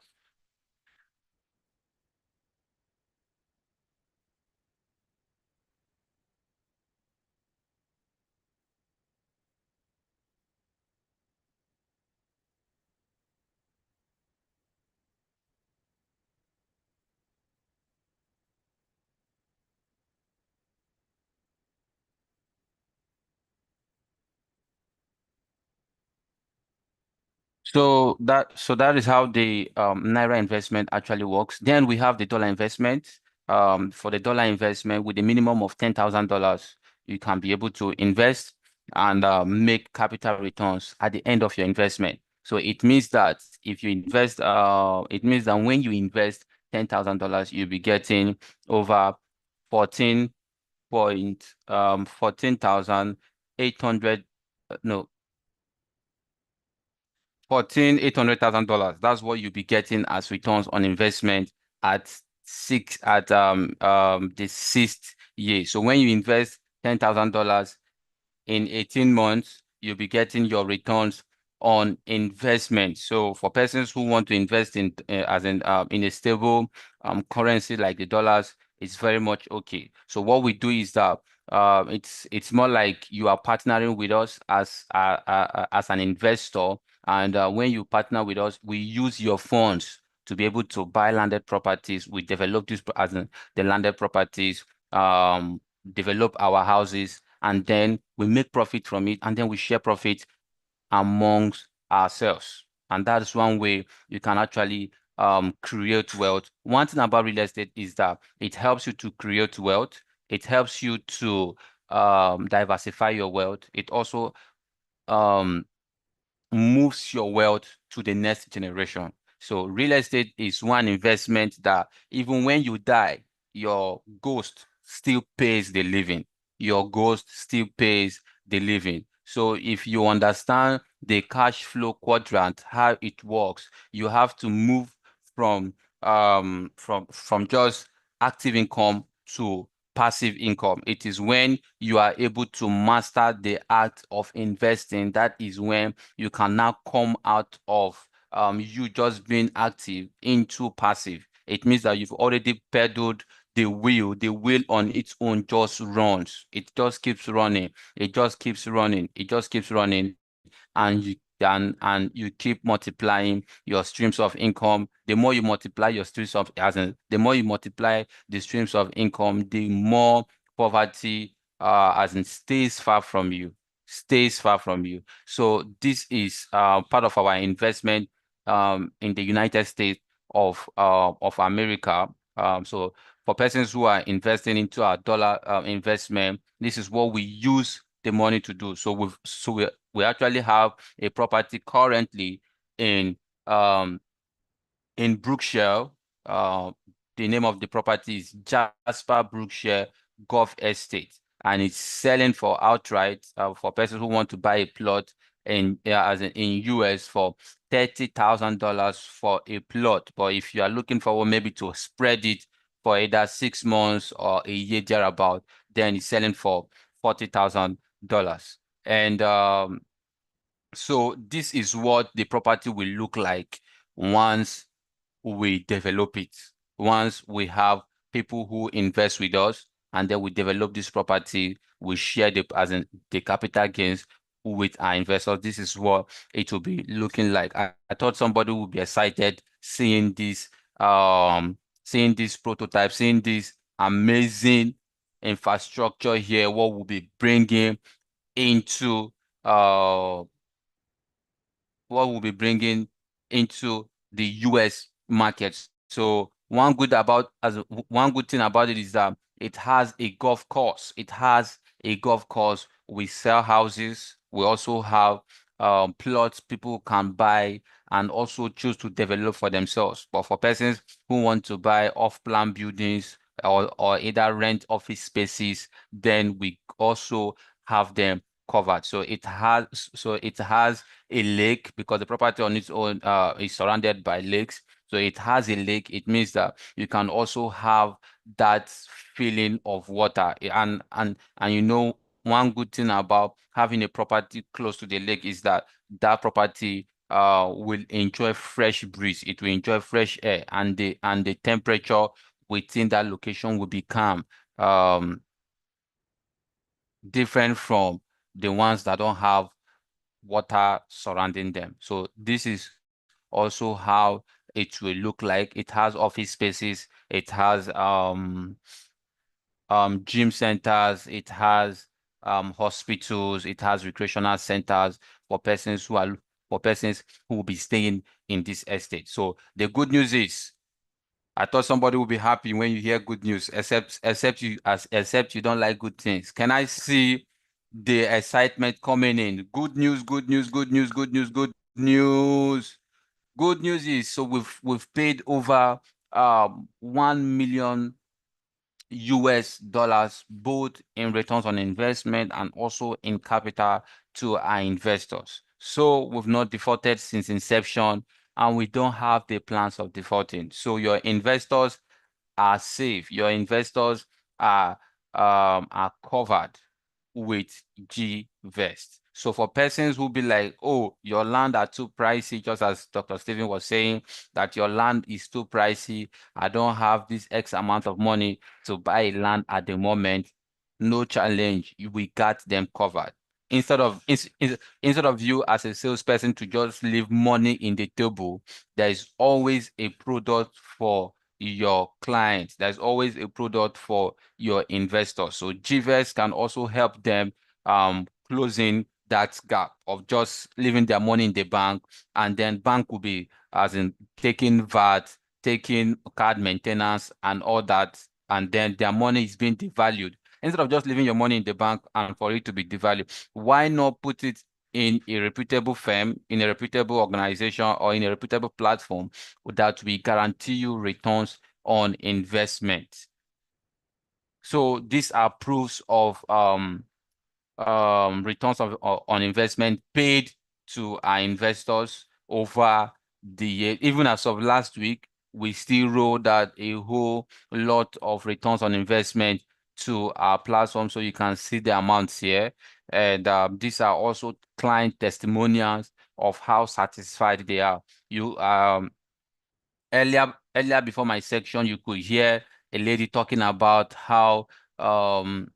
So that is how the Naira investment actually works. Then we have the dollar investment. For the dollar investment, with a minimum of $10,000, you can be able to invest and make capital returns at the end of your investment. So it means that if you invest, it means that when you invest $10,000, you'll be getting over 14,800, no, $800,000. That's what you'll be getting as returns on investment at the sixth year. So when you invest $10,000 in 18 months, you'll be getting your returns on investment. So for persons who want to invest in in a stable currency like the dollars, it's very much okay. So what we do is that it's more like you are partnering with us as an investor, and when you partner with us, we use your funds to be able to buy landed properties. We develop this as the landed properties, develop our houses, and then we make profit from it, and then we share profit amongst ourselves. And that's one way you can actually create wealth. One thing about real estate is that it helps you to create wealth. It helps you to diversify your wealth. It also um, moves your wealth to the next generation. So real estate is one investment that even when you die, your ghost still pays the living. Your ghost still pays the living. So if you understand the cash flow quadrant, how it works, you have to move from from just active income to passive income. It is when you are able to master the art of investing, that is when you can now come out of you just being active into passive. It means that you've already pedaled the wheel on its own just runs. It just keeps running. It just keeps running. It just keeps running. And you keep multiplying your streams of income. The more you multiply your streams of, the more you multiply the streams of income, the more poverty stays far from you, stays far from you. So this is part of our investment in the United States of America. So for persons who are investing into our dollar investment, this is what we use the money to do. So we actually have a property currently in Brookshire. The name of the property is Jasper Brookshire Golf Estate, and it's selling for outright for persons who want to buy a plot in US for $30,000 for a plot. But if you are looking forward maybe to spread it for either 6 months or a year thereabout, then it's selling for $40,000. And so this is what the property will look like once we develop it. Once we have people who invest with us, and then we develop this property, we share the capital gains with our investors. This is what it will be looking like. I thought somebody would be excited seeing this prototype, seeing this amazing infrastructure here, what we'll be bringing into what we'll be bringing into the US market. So one good thing about it is that it has a golf course. It has a golf course. We sell houses. We also have plots people can buy and also choose to develop for themselves. But for persons who want to buy off-plan buildings or either rent office spaces, then we also have them covered. So it has a lake, because the property on its own is surrounded by lakes. So it has a lake. It means that you can also have that feeling of water. And you know, one good thing about having a property close to the lake is that that property will enjoy fresh breeze. It will enjoy fresh air, and the temperature within that location will become different from the ones that don't have water surrounding them. So this is also how it will look like. It has office spaces, it has gym centers, it has hospitals, it has recreational centers for persons who will be staying in this estate. So the good news is, I thought somebody would be happy when you hear good news, except you don't like good things. Can I see the excitement coming in? Good news, good news, good news, good news, good news. Good news is, so we've paid over $1 million both in returns on investment and also in capital to our investors. So we've not defaulted since inception, and we don't have the plans of defaulting. So your investors are safe. Your investors are covered with GVest. So for persons who be like, oh, your land are too pricey, just as Dr. Stephen was saying, that your land is too pricey, I don't have this X amount of money to buy land at the moment, no challenge, we got them covered. Instead of you as a salesperson to just leave money in the table, there is always a product for your clients. There's always a product for your investors. So GVest can also help them closing that gap of just leaving their money in the bank, and then bank will be as in taking VAT, taking card maintenance and all that, and then their money is being devalued. Instead of just leaving your money in the bank and for it to be devalued, why not put it in a reputable firm, in a reputable organization, or in a reputable platform that will guarantee you returns on investment? So these are proofs of returns on investment paid to our investors over the year. Even as of last week, we still rolled out a whole lot of returns on investment to our platform, so you can see the amounts here. And these are also client testimonials of how satisfied they are. You earlier before my section, you could hear a lady talking about how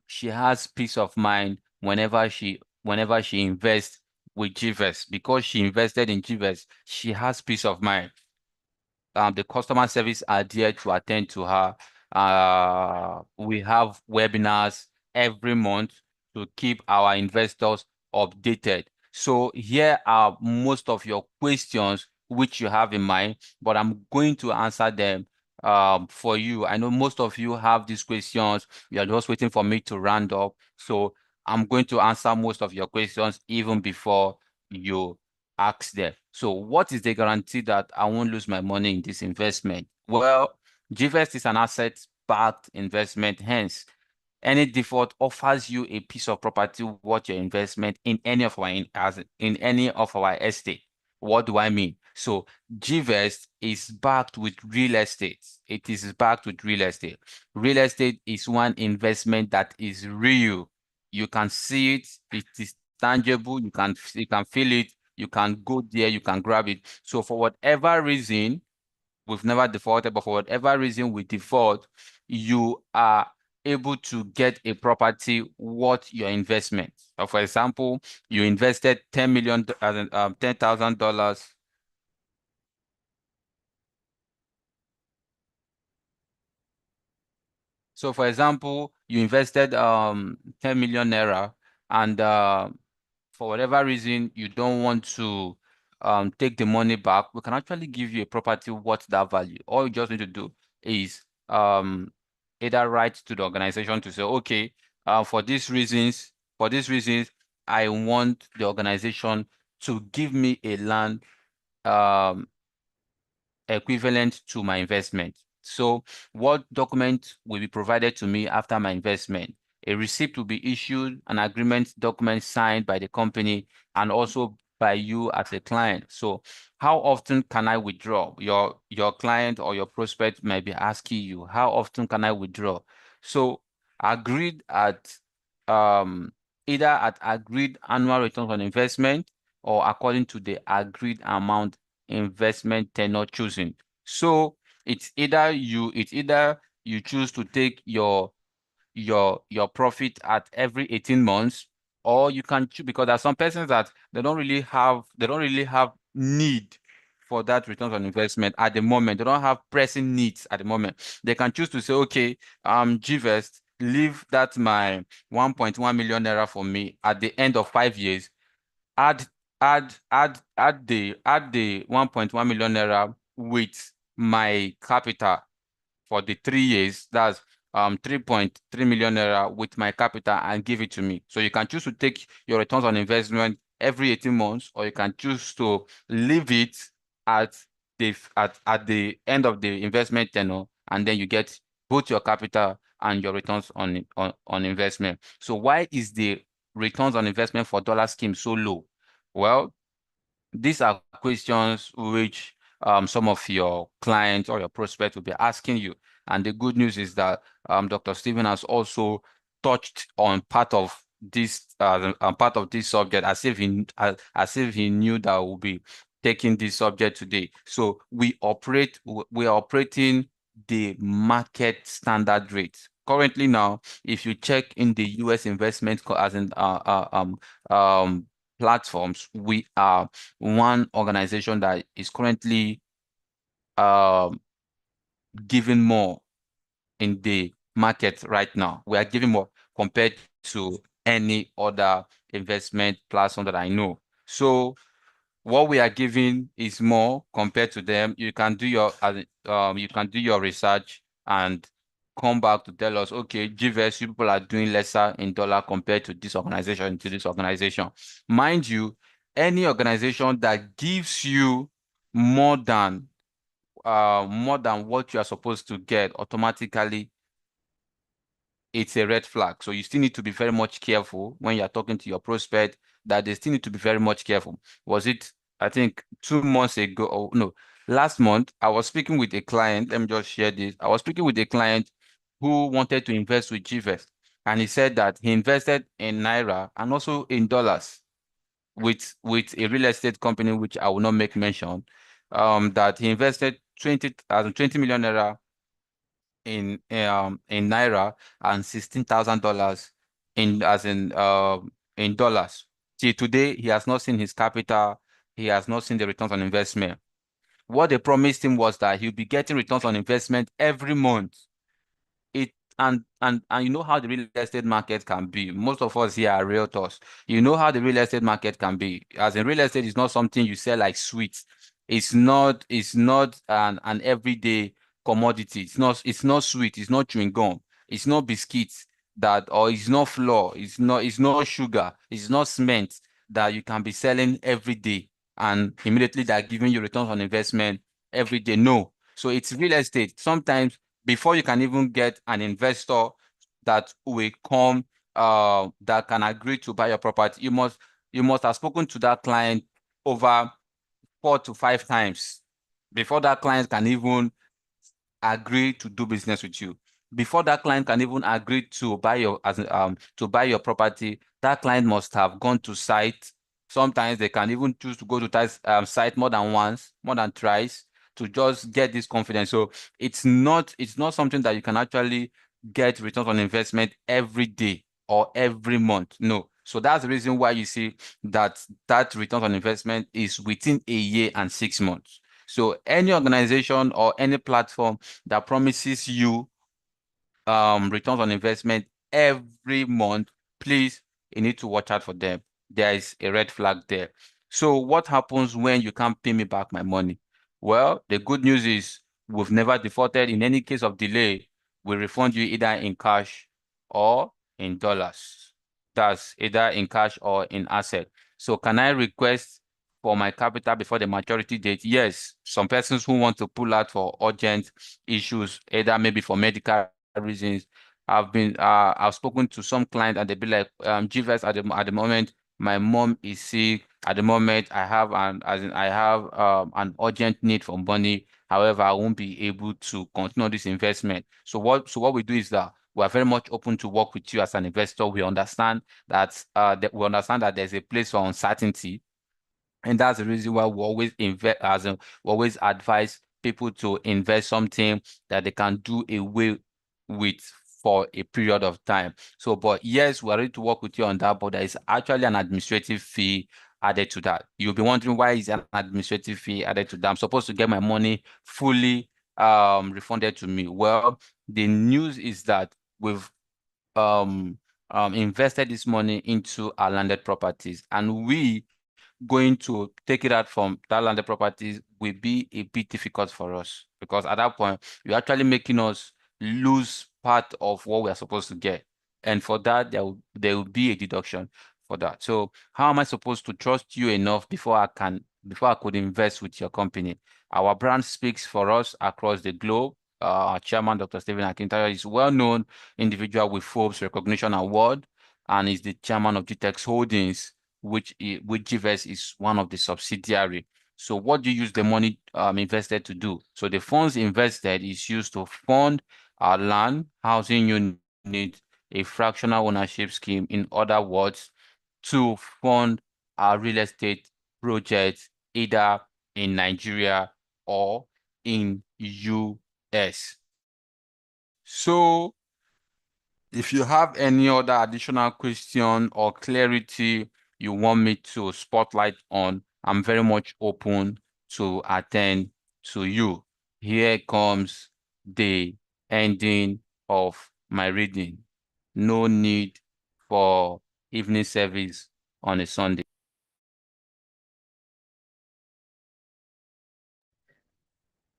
she has peace of mind whenever she invests with GVest. Because she invested in GVest, she has peace of mind. The customer service are there to attend to her. We have webinars every month to keep our investors updated. So here are most of your questions which you have in mind, but I'm going to answer them for you. I know most of you have these questions. You are just waiting for me to round up. So I'm going to answer most of your questions even before you ask them. So what is the guarantee that I won't lose my money in this investment? Well, GVest is an asset-backed investment. Hence, any default offers you a piece of property worth your investment in any of our estate. What do I mean? So GVest is backed with real estate. It is backed with real estate. Real estate is one investment that is real. You can see it. It is tangible. You can feel it. You can go there. You can grab it. So for whatever reason, we've never defaulted, but for whatever reason we default, you are able to get a property worth your investment. So for example, you invested $10,000. So for example, you invested 10 million naira, and for whatever reason you don't want to take the money back, we can actually give you a property worth that value. All you just need to do is either write to the organization to say, okay, for these reasons, I want the organization to give me a land um equivalent to my investment. So what document will be provided to me after my investment? A receipt will be issued, an agreement document signed by the company and also by you as a client. So how often can I withdraw? Your client or your prospect might be asking you, how often can I withdraw? So agreed at either at agreed annual returns on investment or according to the agreed amount investment tenure choosing. So it's either you choose to take your profit at every 18 months, or you can choose, because there are some persons that they don't really have need for that returns on investment at the moment. They don't have pressing needs at the moment. They can choose to say, okay, GVest, leave that my 1.1 million naira for me at the end of 5 years. Add the 1.1 million naira with my capital for the 3 years. That's 3.3 million naira with my capital, and give it to me. So you can choose to take your returns on investment every 18 months, or you can choose to leave it at the end of the investment tenure, and then you get both your capital and your returns on investment. So why is the returns on investment for dollar scheme so low? Well, these are questions which some of your clients or your prospects will be asking you. And the good news is that Dr. Stephen has also touched on part of this subject, as if he knew that we'll be taking this subject today. So we are operating the market standard rate. Currently now, if you check in the US investment platforms, we are one organization that is currently giving more in the market right now. We are giving more compared to any other investment platform that I know. So what we are giving is more compared to them. You can do your research and come back to tell us, okay, GVS, you people are doing lesser in dollar compared to this organization, Mind you, any organization that gives you more than what you are supposed to get automatically, it's a red flag. So you still need to be very much careful when you're talking to your prospect, that they still need to be very much careful. Was it, I think, 2 months ago, or no, last month, I was speaking with a client. Let me just share this. I was speaking with a client who wanted to invest with GVest, and he said that he invested in Naira and also in dollars with a real estate company, which I will not make mention, that he invested 20 million naira in Naira and $16,000 in dollars. Till today, he has not seen his capital. He has not seen the returns on investment. What they promised him was that he'll be getting returns on investment every month. And you know how the real estate market can be. Most of us here are realtors. You know how the real estate market can be. As in, real estate is not something you sell like sweets. It's not an everyday commodity. It's not sweet, it's not chewing gum, it's not biscuits, or it's not flour, it's not sugar, it's not cement that you can be selling every day and immediately they're giving you returns on investment every day. No. So it's real estate. Sometimes before you can even get an investor that will come that can agree to buy your property, you must have spoken to that client over 4 to 5 times before that client can even agree to do business with you. Before that client can even agree to buy your property, that client must have gone to site. Sometimes they can even choose to go to site more than once, more than thrice, to just get this confidence. So it's not something that you can actually get returns on investment every day or every month. No. So that's the reason why you see that return on investment is within a year and 6 months. So any organization or any platform that promises you returns on investment every month, please, you need to watch out for them. There is a red flag there. So what happens when you can't pay me back my money? Well, the good news is we've never defaulted. In any case of delay, we refund you either in cash or in dollars. That's either in cash or in asset. So can I request for my capital before the maturity date? Yes. Some persons who want to pull out for urgent issues, either maybe for medical reasons. I've spoken to some clients and they be like, GVS at the moment, my mom is sick. At the moment, I have an urgent need for money. However, I won't be able to continue this investment. So what we do is that we are very much open to work with you as an investor. We understand that there's a place for uncertainty. And that's the reason why we always we always advise people to invest something that they can do away with for a period of time. So, but yes, we're ready to work with you on that, but there is actually an administrative fee added to that. You'll be wondering, why is an administrative fee added to that? I'm supposed to get my money fully refunded to me. Well, the news is that we've invested this money into our landed properties, and we going to take it out from that landed properties will be a bit difficult for us, because at that point, you're actually making us lose part of what we are supposed to get. And for that, there will be a deduction for that. So how am I supposed to trust you enough before I could invest with your company? Our brand speaks for us across the globe. Our chairman, Dr. Stephen Akintayo, is a well-known individual with Forbes Recognition Award, and is the chairman of GTEX Holdings, which GVS is one of the subsidiary. So what do you use the money invested to do? So the funds invested is used to fund our land, housing unit, a fractional ownership scheme. In other words, to fund our real estate projects either in Nigeria or in US. So if you have any other additional question or clarity you want me to spotlight on, I'm very much open to attend to you. Here comes the ending of my reading. No need for evening service on a Sunday.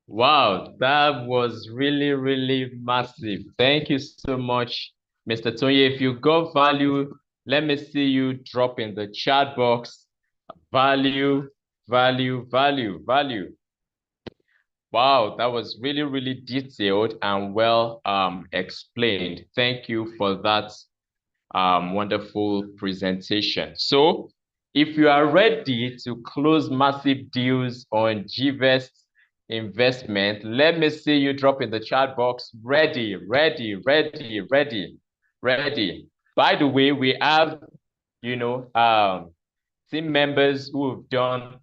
Wow, that was really, really massive. Thank you so much, Mr. Tony. If you got value, let me see you drop in the chat box. Value, value, value, value. Wow, that was really, really detailed and well explained. Thank you for that wonderful presentation. So if you are ready to close massive deals on GVest investment, let me see you drop in the chat box. Ready, ready, ready, ready, ready. By the way, we have, team members who have done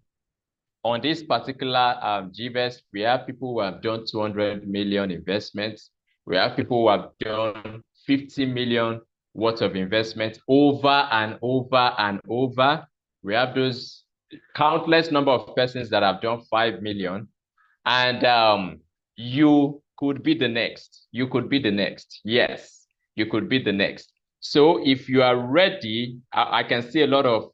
on this particular GVest, we have people who have done 200 million investments. We have people who have done 50 million worth of investment over and over and over. We have those countless number of persons that have done 5 million. And you could be the next. You could be the next. Yes, you could be the next. So if you are ready, I can see a lot of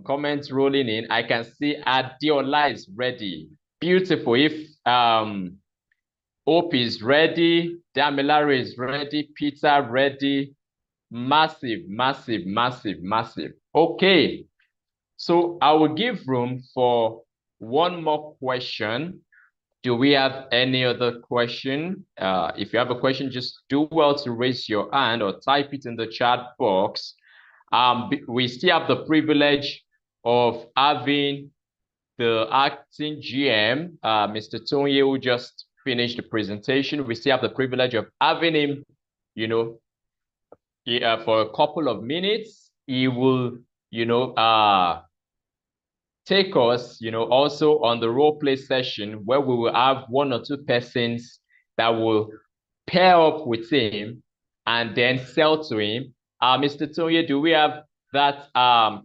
comments rolling in. I can see Adiola is ready. Beautiful. If Hope is ready, Damilare is ready, Peter ready. Massive, massive, massive, massive. Okay. So I will give room for one more question. Do we have any other question? If you have a question, just do well to raise your hand or type it in the chat box. We still have the privilege of having the acting GM, Mr. Tonye, who just finished the presentation. We still have the privilege of having him, you know, for a couple of minutes. He will, you know, take us, you know, also on the role play session where we will have one or two persons that will pair up with him and then sell to him. Mr. Tonye, do we have that?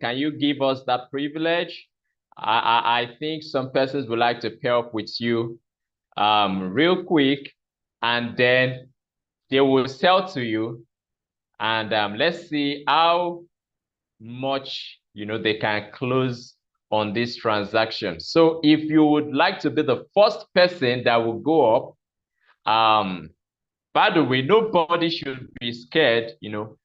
Can you give us that privilege? I think some persons would like to pair up with you real quick, and then they will sell to you. And let's see how much, you know, they can close on this transaction. So if you would like to be the first person that will go up, by the way, nobody should be scared, you know,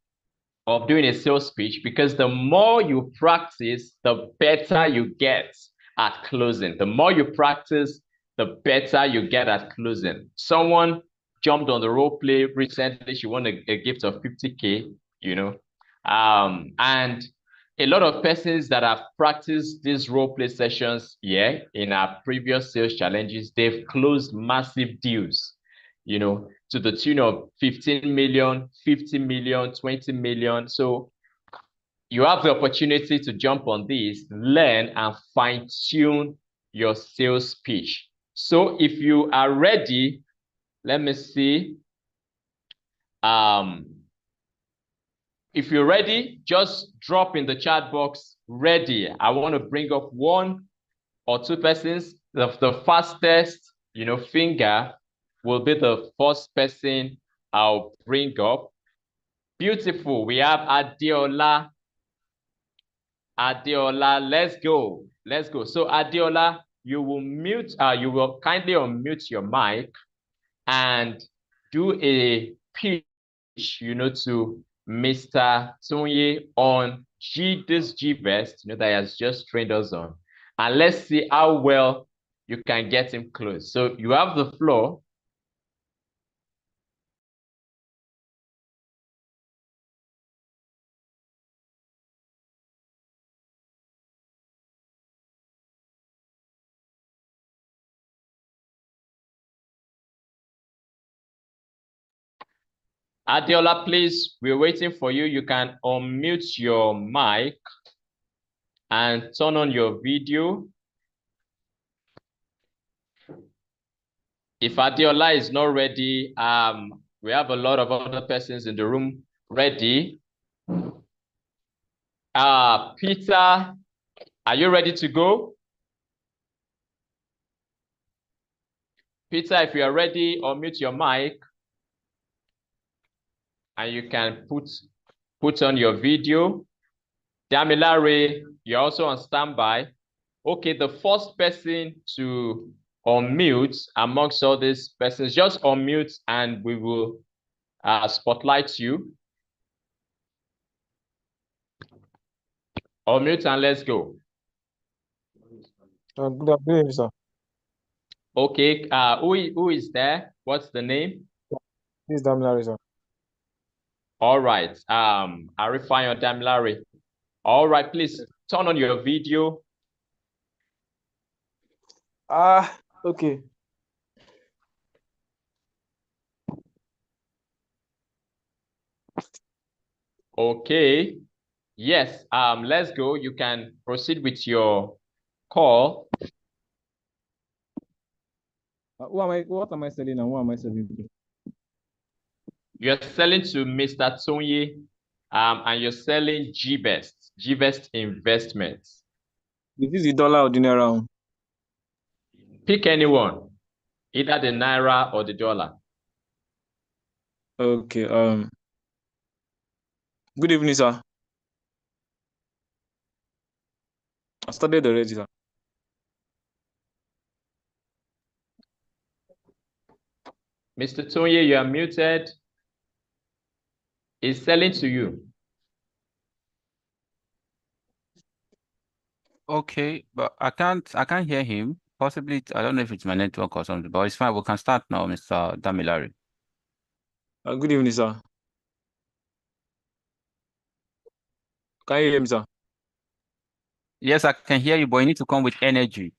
of doing a sales pitch, because the more you practice, the better you get at closing. The more you practice, the better you get at closing. Someone jumped on the role play recently. She won a gift of 50K, you know. And a lot of persons that have practiced these role play sessions here in our previous sales challenges, they've closed massive deals, you know, to the tune of 15 million, 50 million, 20 million. So you have the opportunity to jump on this, learn and fine tune your sales pitch. So if you are ready, let me see. If you're ready, just drop in the chat box, ready. I want to bring up one or two persons. The fastest, you know, finger will be the first person I'll bring up. Beautiful. We have Adeola. Adeola, let's go. Let's go. So Adeola, you will kindly unmute your mic and do a pitch, you know, to Mr. Tonye on this GVest, you know, that he has just trained us on. And let's see how well you can get him close. So you have the floor. Adeola, please, we're waiting for you. You can unmute your mic and turn on your video. If Adeola is not ready, we have a lot of other persons in the room ready. Peter, are you ready to go? Peter, if you are ready, unmute your mic and you can put on your video. Damilare, you're also on standby. Okay, the first person to unmute amongst all these persons, just unmute and we will spotlight you. Unmute and let's go. Good afternoon, sir. Okay, who is there? What's the name? This is Damilare, sir. All right, Arifai or Damilare. All right, please turn on your video. Okay. Okay, yes, let's go. You can proceed with your call. What am I selling and what am I selling to? You're selling to Mr. Tonye, and you're selling GVest Investments. This is the dollar or the naira. Pick anyone, either the naira or the dollar. Okay. Good evening, sir. I started already, sir. Mr. Tonye, you are muted. He's selling to you. Okay, but I can't hear him. Possibly, I don't know if it's my network or something, but it's fine. We can start now, Mr. Damilare. Good evening, sir. Can you hear me, sir? Yes, I can hear you, but you need to come with energy.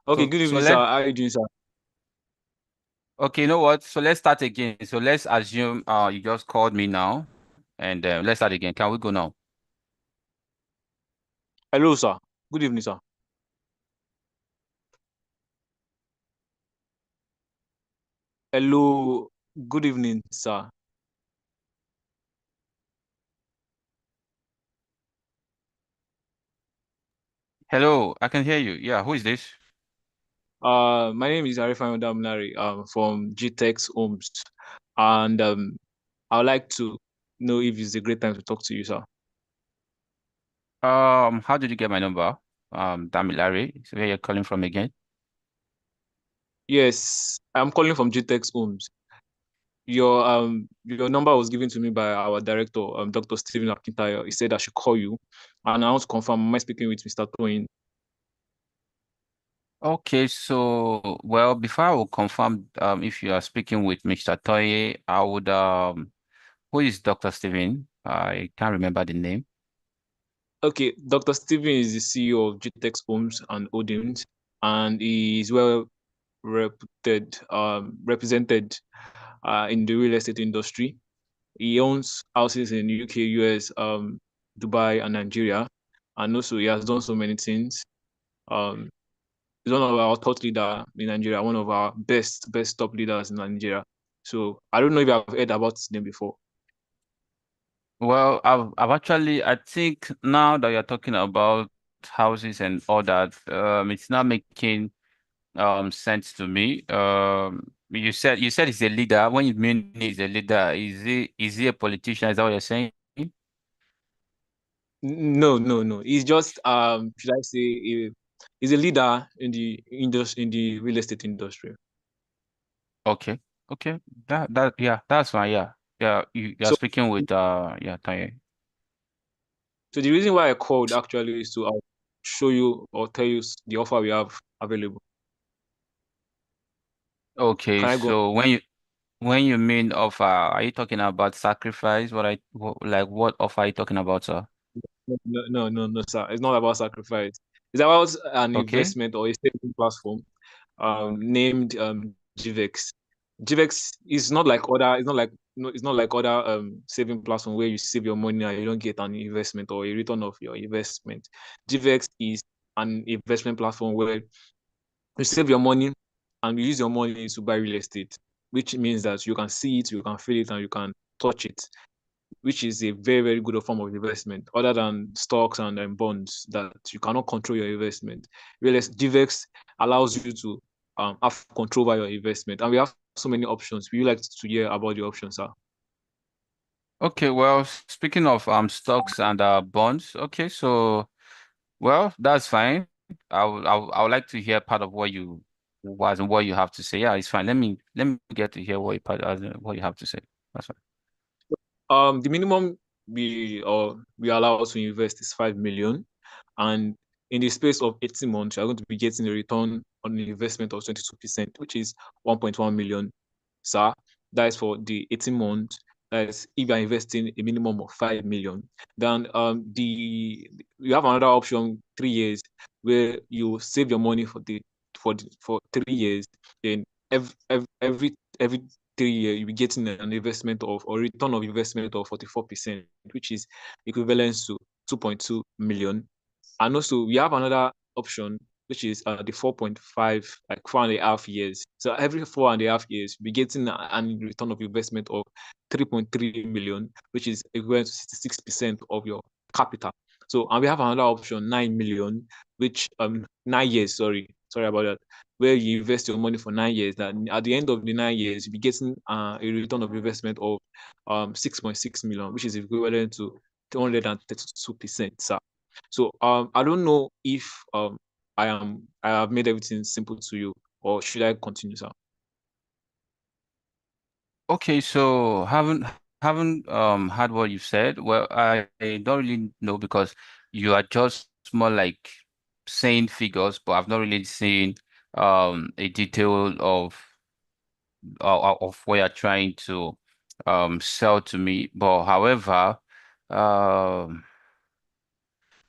Okay, So good so evening, sir. let How are you doing, sir? okay, you know what? So let's start again. So let's assume you just called me now, and let's start again. Can we go now? Hello, sir. Good evening, sir. Hello. Good evening, sir. Hello, I can hear you. Yeah, who is this? My name is Arifan Damnari, from GTEX Homes, and I would like to know if it's a great time to talk to you, sir. How did you get my number? Damilare, so where you're calling from again? Yes, I'm calling from GTEX Homes. Your number was given to me by our director, Dr. Stephen Akintayo. He said I should call you, and I want to confirm. Am I speaking with Mr. Toyin? Okay, so well, before I will confirm if you are speaking with Mr. Toye, I would who is Dr. Steven? I can't remember the name. Okay, Dr. Stephen is the CEO of GTEX Homes and Holdings, and he is well represented in the real estate industry. He owns houses in UK, US, Dubai, and Nigeria, and also he has done so many things. Um, he's one of our thought leader in Nigeria, one of our best top leaders in Nigeria. So I don't know if I've heard about his name before. Well, I've actually I think now that you're talking about houses and all that, it's not making sense to me. You said he's a leader. When you mean he's a leader, is he a politician? Is that what you're saying? No, no, no. He's just should I say he's a leader in the industry in the real estate industry. Okay. Okay. That yeah, that's fine. Yeah. Yeah, you're So speaking with yeah, Taye. so the reason why I called actually is to show you or tell you the offer we have available. Okay, Can I go? so when you mean offer, are you talking about sacrifice? Like what offer are you talking about, sir? No, sir. It's not about sacrifice. It's about an Okay. investment or a saving platform named GVEX. GVEX is not like other. It's not like no. It's not like other saving platform where you save your money and you don't get an investment or a return of your investment. GVEX is an investment platform where you save your money and you use your money to buy real estate, which means that you can see it, you can feel it, and you can touch it, which is a very good form of investment, other than stocks and bonds that you cannot control your investment. Whereas GVEX allows you to have control over your investment. And we have so many options. We like to hear about the options, sir. Okay, well, speaking of stocks and bonds, okay, so well, that's fine. I would like to hear part of what you have to say. Yeah, it's fine. Let me get to hear what you have to say. That's fine. The minimum we allow us to invest is 5 million, and in the space of 18 months, you're going to be getting a return on the investment of 22%, which is 1.1 million, sir. That is for the 18 months. That is if you're investing a minimum of 5 million. Then the you have another option, 3 years, where you save your money for 3 years. Then every 3 years, you'll be getting an investment of or return of investment of 44%, which is equivalent to 2.2 million. And also, we have another option, which is the 4.5, like 4.5 years. So every 4.5 years, we're getting an return of investment of 3.3 million, which is equivalent to 66% of your capital. So, and we have another option, 9 million, which 9 years, sorry about that, where you invest your money for 9 years. That at the end of the 9 years, you'll be getting a return of investment of 6.6 million, which is equivalent to 232%, sir. So I don't know if I have made everything simple to you, or should I continue, sir? Okay, so haven't heard what you said. Well, I don't really know because you are just more like saying figures, but I've not really seen a detail of what you're trying to sell to me. But however, um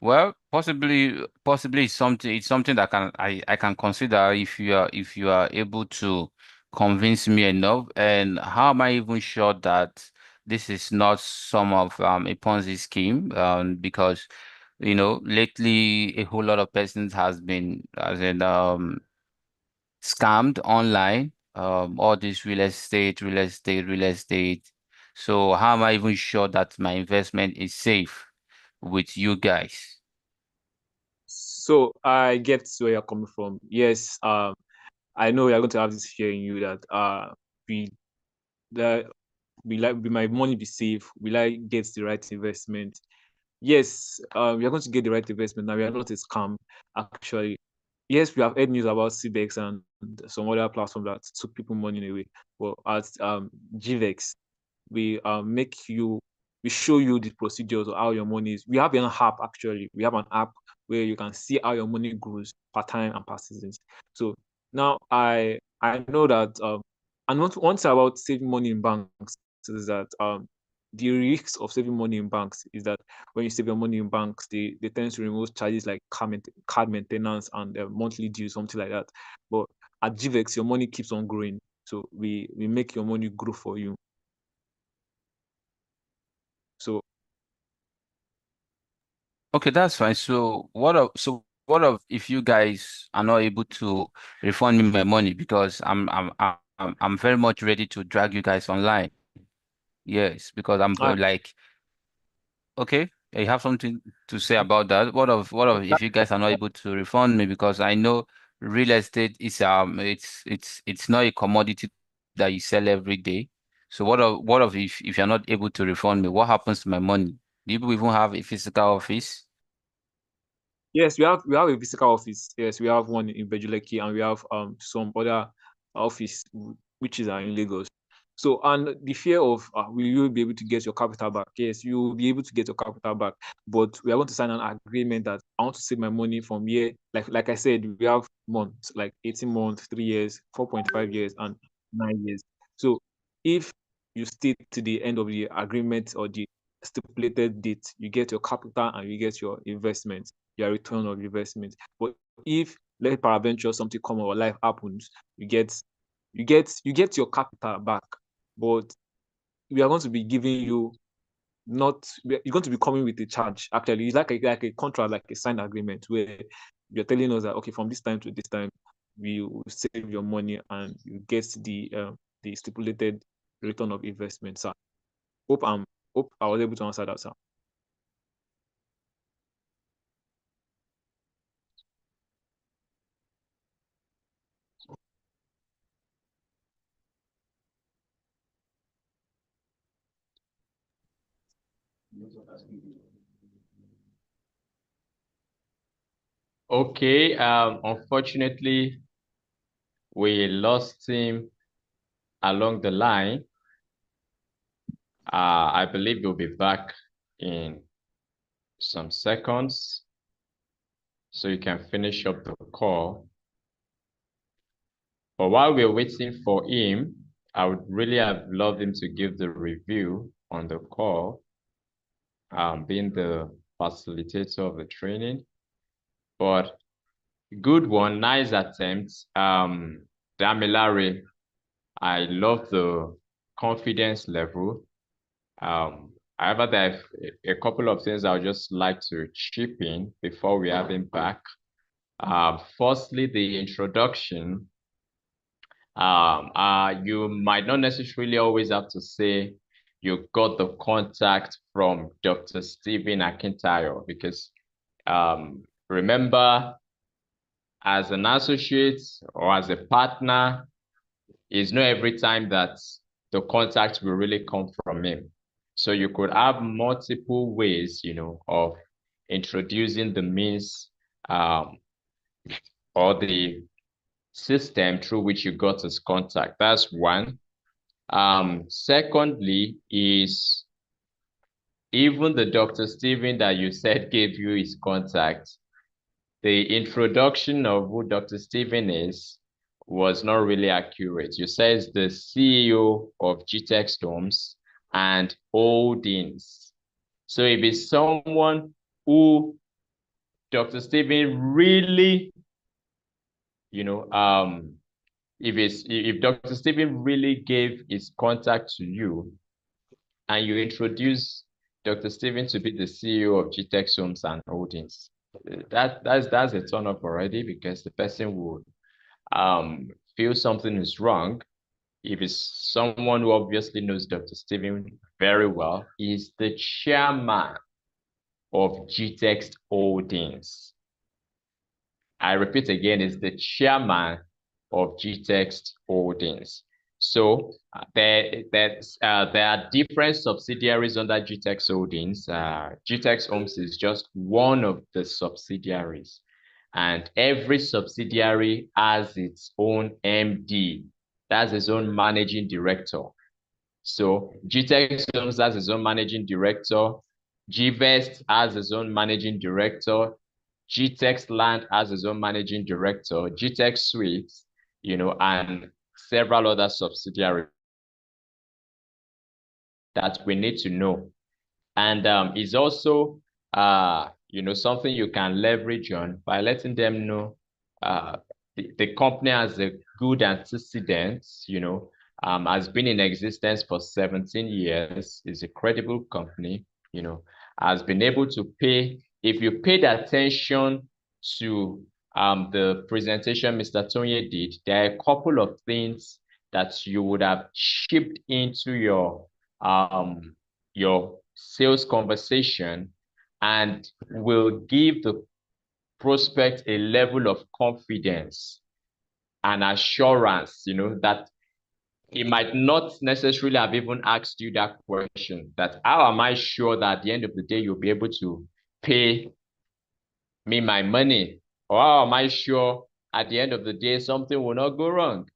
well, possibly it's something that I can consider if you are able to convince me enough. And how am I even sure that this is not some of a Ponzi scheme? Because lately a whole lot of persons has been scammed online. All this real estate. So how am I even sure that my investment is safe with you guys? So I get where you're coming from. Yes, I know you're going to have this fear in you that we that will my money be safe? Will I get the right investment? Yes, we are going to get the right investment. Now we are not a scam, actually. Yes, we have heard news about CBEX and some other platform that took people money away. But at GVEX, we we show you the procedures of how your money is. We have an app actually. We have an app where you can see how your money grows per time and per seasons. So now I know that and one thing about saving money in banks is that the risks of saving money in banks is that when you save your money in banks, they tend to remove charges like card maintenance and monthly dues, something like that. But at GVEX, your money keeps on growing. So we make your money grow for you. So Okay, that's fine. So what of if you guys are not able to refund me my money because I'm very much ready to drag you guys online. Yes, because I'm I, like, okay, you have something to say about that. What of if you guys are not able to refund me because I know real estate is it's not a commodity that you sell every day. So what of if you're not able to refund me, what happens to my money? Do you even have a physical office? yes, we have a physical office. Yes, we have one in Bejuleki and we have some other office which is in Lagos. So and the fear of will you be able to get your capital back? Yes, you will be able to get your capital back, but we are going to sign an agreement that I want to save my money from here. Like I said, we have months like 18 months, 3 years, 4.5 years, and 9 years. So if you stay to the end of the agreement or the stipulated date, you get your capital and you get your investment, your return of investment. But if let peradventure something come or life happens, you get your capital back. But we are going to be giving you not you're going to be coming with a charge. Actually, it's like a contract, like a signed agreement where you're telling us that okay, from this time to this time, we will save your money and you get the stipulated return of investment, sir. Hope I'm hope I was able to answer that, sir. Okay, unfortunately, we lost him along the line. I believe he'll be back in some seconds, so you can finish up the call. But while we're waiting for him, I would really have loved him to give the review on the call, being the facilitator of the training. But good one, nice attempt. Damilare, I love the confidence level. However, there are a couple of things I would just like to chip in before we have him back. Firstly, the introduction. You might not necessarily always have to say you got the contact from Dr. Stephen Akintayo because remember, as an associate or as a partner, it's not every time that the contact will really come from him. So you could have multiple ways, of introducing the means or the system through which you got his contact. That's one. Secondly, is even the Dr. Stephen that you said gave you his contact, the introduction of who Dr. Stephen is was not really accurate. You said it's the CEO of GTEC Storms and Holdings. So if it's someone who Dr. Stephen really, you know, if Dr. Stephen really gave his contact to you and you introduce Dr. Stephen to be the CEO of GTEx Homes and Holdings, that's a turn up already, because the person would feel something is wrong. If it's someone who obviously knows Dr. Stephen very well, he's the chairman of GTEx Holdings. I repeat again, is the chairman of GTEx Holdings. So there are different subsidiaries under GTEx Holdings. GTEx Homes is just one of the subsidiaries. And every subsidiary has its own MD. That's its own managing director. So GTEx Homes has its own managing director. GVest has its own managing director. GTEx Land has its own managing director. GTEx Suites, you know, and several other subsidiaries that we need to know. And it's also, you know, something you can leverage on by letting them know the company has a good antecedent, you know, has been in existence for 17 years, is a credible company, you know, has been able to pay. If you paid attention to the presentation Mr. Tonye did, there are a couple of things that you would have shipped into your sales conversation and will give the prospect a level of confidence and assurance, you know, that he might not necessarily have even asked you that question, that how am I sure that at the end of the day, you'll be able to pay me my money? Or how am I sure at the end of the day, something will not go wrong?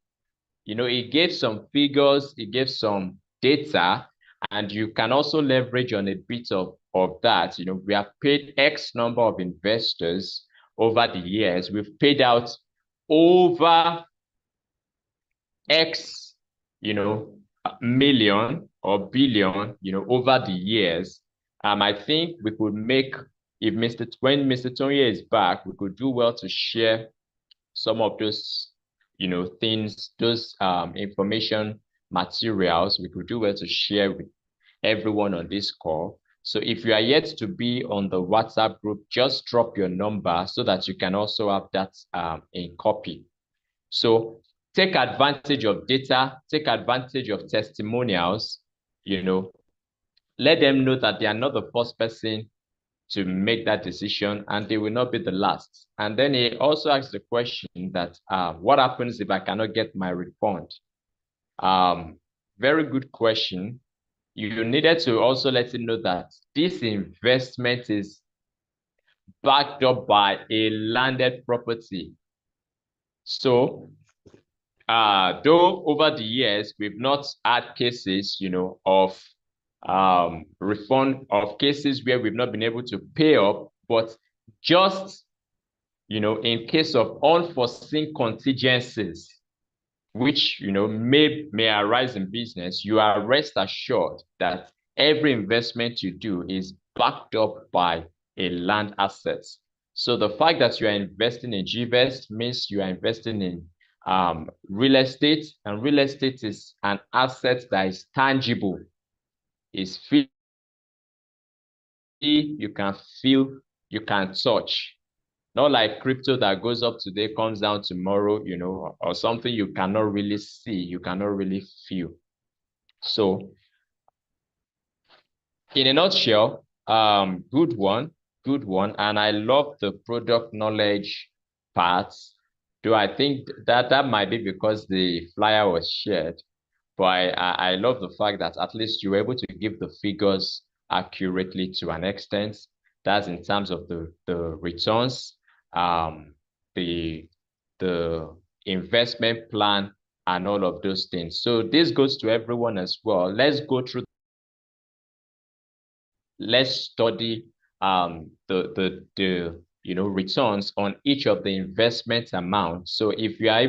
You know, it gave some figures, it gave some data, and you can also leverage on a bit of that. You know, we have paid X number of investors over the years. We've paid out over X, you know, million or billion, you know, over the years. I think we could make, when Mr. Tonye is back, we could do well to share some of those, you know, things, those information materials. We could do well to share with everyone on this call. So if you are yet to be on the WhatsApp group, just drop your number so that you can also have that in copy. So take advantage of data, take advantage of testimonials, you know, let them know that they are not the first person to make that decision, and they will not be the last. And then he also asked the question that, what happens if I cannot get my refund? Very good question. You needed to also let him know that this investment is backed up by a landed property. So, though over the years, we've not had cases, you know, of refund, of cases where we've not been able to pay up, but just, you know, in case of unforeseen contingencies, which, you know, may arise in business, you are rest assured that every investment you do is backed up by a land asset. So the fact that you are investing in GVest means you are investing in real estate, and real estate is an asset that is tangible, is you can feel, you can touch. Not like crypto that goes up today, comes down tomorrow, you know, or something you cannot really see, you cannot really feel. So in a nutshell, good one. And I love the product knowledge parts, though I think that might be because the flyer was shared. But I love the fact that at least you were able to give the figures accurately to an extent. That's in terms of the returns, the investment plan, and all of those things. So this goes to everyone as well. Let's go through. Let's study the you know, returns on each of the investment amounts. So if you are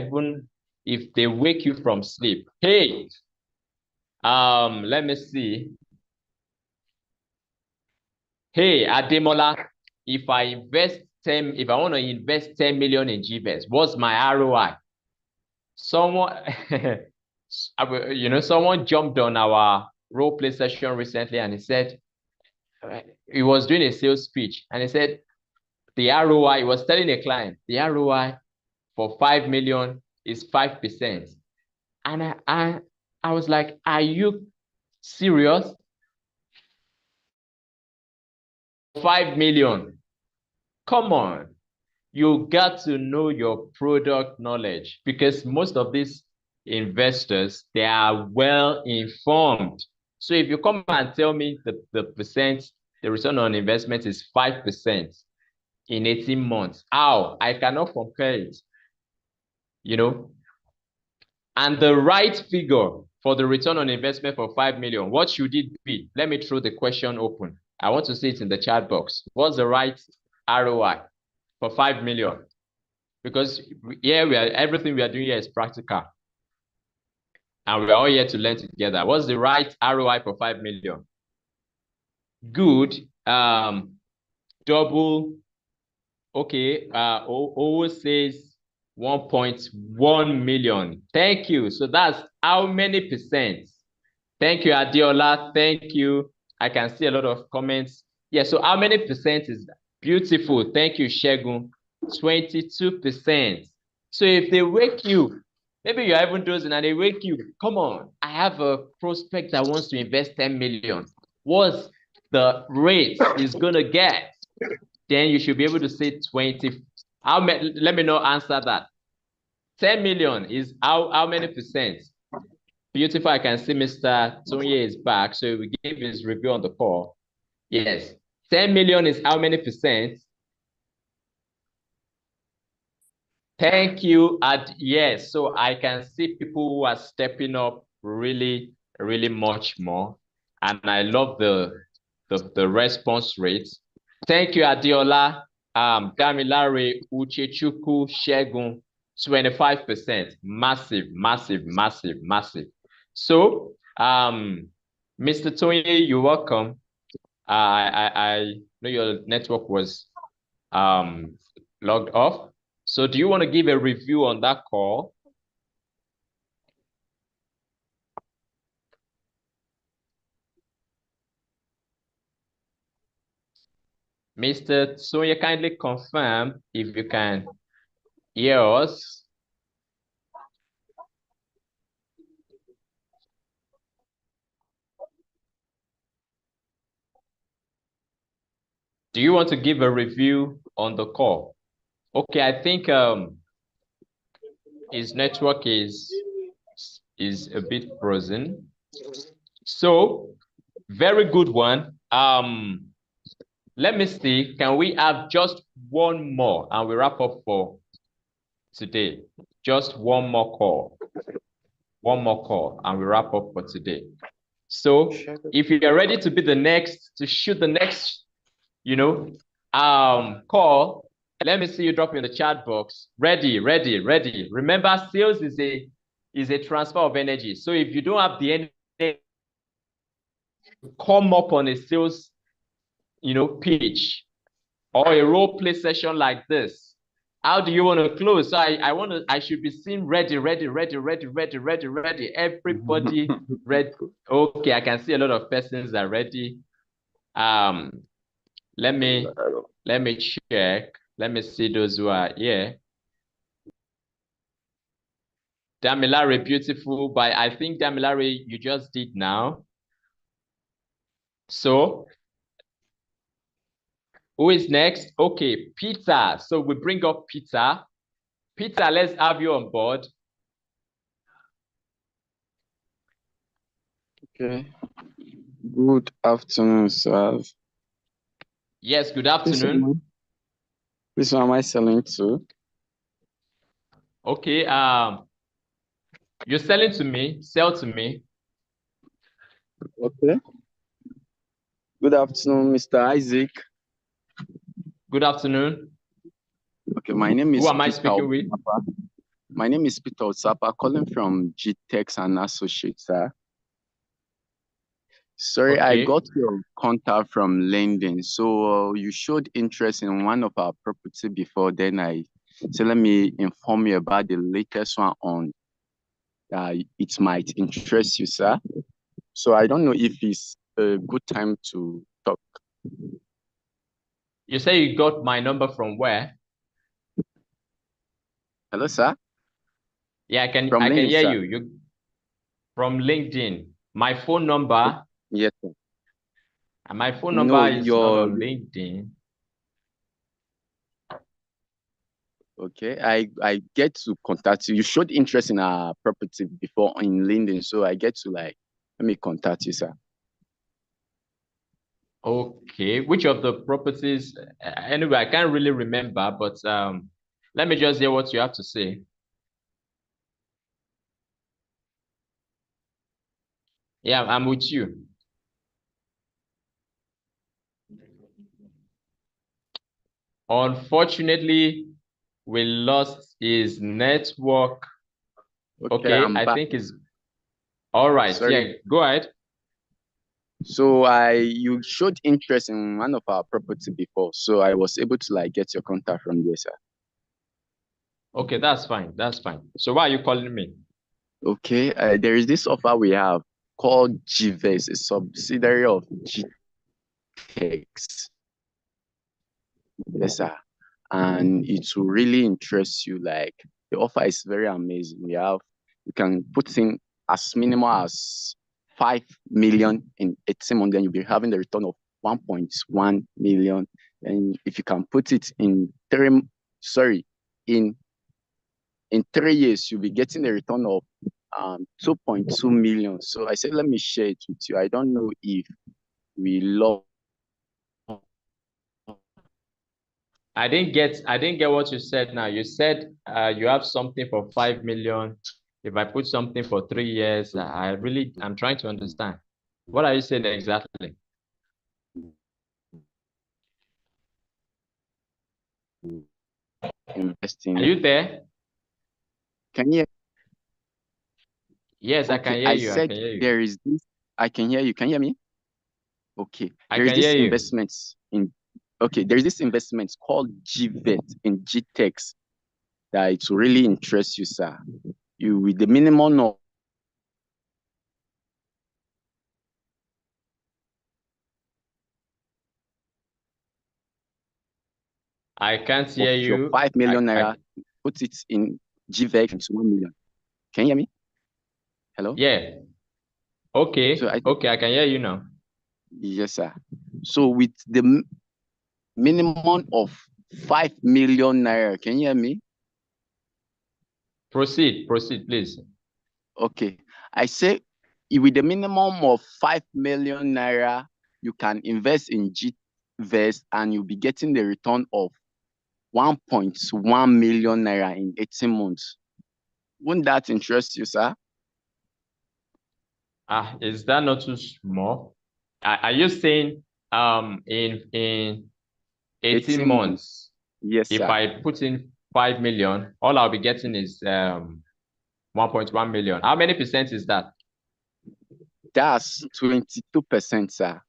if they wake you from sleep, hey, let me see. Hey, Ademola, if I invest if I want to invest 10 million in GVest, what's my ROI? Someone, someone jumped on our role play session recently and he said, he was doing a sales speech and he said, the ROI, he was telling a client, the ROI for 5 million is 5%. And I was like, are you serious? 5 million. Come on. You got to know your product knowledge because most of these investors, they are well informed. So if you come and tell me the return on investment is 5% in 18 months, how? I cannot compare it. And the right figure for the return on investment for 5 million, what should it be? Let me throw the question open. I want to see it in the chat box. What's the right ROI for 5 million? Because here everything we are doing here is practical. And we're all here to learn together. What's the right ROI for 5 million? Good. Double. Okay. O says 1.1 million. Thank you. So that's how many percent? Thank you, Adiola. Thank you. I can see a lot of comments. Yeah, so how many percent is that? Beautiful. Thank you, Shegun. 22%. So if they wake you, maybe you're even dozing and they wake you, come on, I have a prospect that wants to invest 10 million. What's the rate is going to get? Then you should be able to say 20. Let me know answer that. 10 million is how many percent? Beautiful. I can see Mr. Tonye is back. So we gave his review on the call. Yes. 10 million is how many percent? Thank you. Yes. So I can see people who are stepping up really, really much more. And I love the response rate. Thank you, Adiola. Damilare, Uchechukwu, Shegun, 25%. Massive, massive, massive, massive. So, Mr. Tonye, you're welcome. I know your network was logged off. So do you want to give a review on that call? Mr. Tonye, kindly confirm if you can hear us. Do you want to give a review on the call? Okay, I think his network is a bit frozen. So, very good one. Let me see, can we have just one more and we wrap up for today? Just one more call. One more call and we wrap up for today. So if you're ready to be the next, to shoot the next, call, let me see you drop in the chat box. Ready, ready, ready. Remember, sales is a transfer of energy. So if you don't have the energy, come up on a sales pitch or a role play session like this. How do you want to close? So I should be seen ready, ready, ready, ready, ready, ready, ready. Everybody ready. Okay, I can see a lot of persons are ready. Let me check. Let me see those who are here. Damilare, beautiful, but I think Damilare, you just did now. So who is next? Okay, Peter. So we bring up Peter. Peter, let's have you on board. Okay. Good afternoon, sir. Yes, good afternoon. This one am I selling to? Okay, you're selling to me. Sell to me. Okay. Good afternoon, Mr. Isaac. Good afternoon. Okay, my name is Who am I speaking with? My name is Peter Otsapa, calling from GTEX and Associates, sir. Sorry, I Okay. got your contact from LinkedIn. So you showed interest in one of our property before. Then I said, let me inform you about the latest one on. It might interest you, sir. So I don't know if it's a good time to talk. You say you got my number from where? Hello, sir. Yeah, I can From LinkedIn, hear sir. you. You from LinkedIn. My phone number, Yes, sir. and my phone No, number is not on LinkedIn. okay. I get to contact you. You showed interest in our property before in LinkedIn, so I get to let me contact you, sir. Okay, which of the properties? Anyway, I can't really remember, but let me just hear what you have to say. Yeah, I'm with you. Unfortunately, we lost his network. Okay, I'm I back. think it's all right. Sorry. Yeah, go ahead. So you showed interest in one of our property before, so I was able to get your contact from there, sir. Okay, that's fine. That's fine. So why are you calling me? Okay, there is this offer we have called GVES, a subsidiary of GTEX. Yes, sir. And it will really interest you. The offer is very amazing. You can put in as minimal as 5 million in 18 months, then you'll be having the return of 1.1 million. And if you can put it in in 3 years, you'll be getting a return of 2.2 million. So I said, let me share it with you. I don't know if we love. I didn't get what you said now. You said you have something for 5 million. If I put something for 3 years, I'm trying to understand. What are you saying exactly? Investing. Are you there? Can you? Yes, I can hear I you. I said can hear you. there is this. I can hear you. Can you hear me? Okay. I There is can hear this you. investments in. Okay, there is this investment called GVET in GTEX that it will really interest you, sir. You with the minimum of I can't hear your you. 5 million naira, put it in GVET into 1 million. Can you hear me? Hello? Yeah. Okay. So Okay, I can hear you now. Yes, sir. So with the minimum of 5 million naira, can you hear me? Proceed, please. Okay. I say with the minimum of 5 million naira, you can invest in GVEST and you'll be getting the return of 1.1 million naira in 18 months. Wouldn't that interest you, sir? Is that not too small? Are you saying in 18 months, Yes, if sir. I put in 5 million, all I'll be getting is 1.1 million. How many percent is that? That's 22%, sir.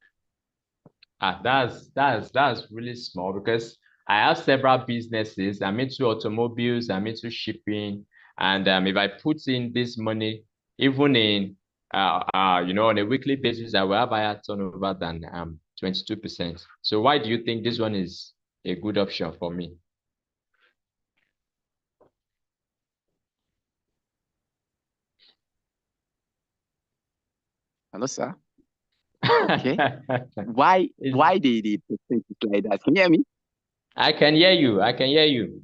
That's really small because I have several businesses. I'm into automobiles, I'm into shipping, and if I put in this money, even in on a weekly basis, I will have higher turnover than 22%. So why do you think this one is a good option for me? Hello, sir. Okay. Why the percentage like that? Can you hear me? I can hear you. I can hear you.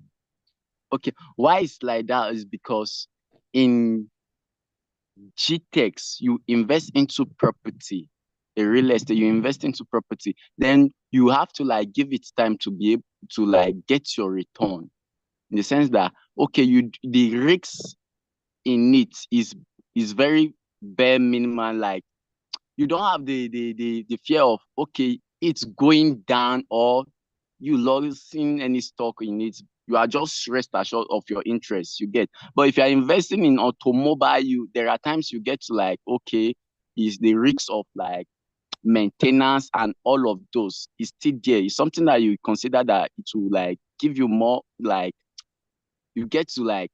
Okay. Why it's like that is because in GTEX, you invest into property, a real estate, you invest into property, then you have to give it time to be able to get your return. In the sense that okay, the risks in it is very bare minimal. You don't have the fear of okay, it's going down or you losing any stock in it. You are just rest assured of your interest you get. But if you are investing in automobile, there are times you get to okay, is the risks of maintenance and all of those is still there. It's something that you consider that it will like give you more, like you get to like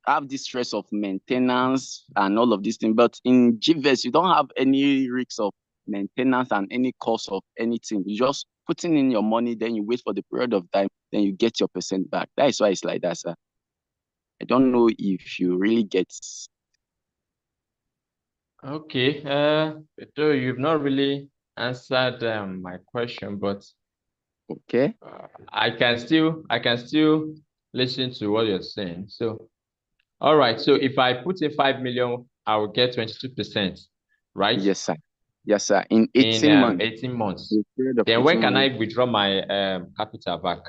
have this stress of maintenance and all of these things. But in GVES, you don't have any risks of maintenance and any cost of anything. You just putting in your money, then you wait for the period of time, then you get your percent back. That is why it's like that, sir. I don't know if you really get. Okay, so you've not really answered my question, but Okay. I can still listen to what you're saying. So, all right. So if I put in 5 million, I will get 22%, right? Yes, sir. Yes, sir. In 18 months. 18 months. The period of Then when 18 can months, I withdraw my capital back?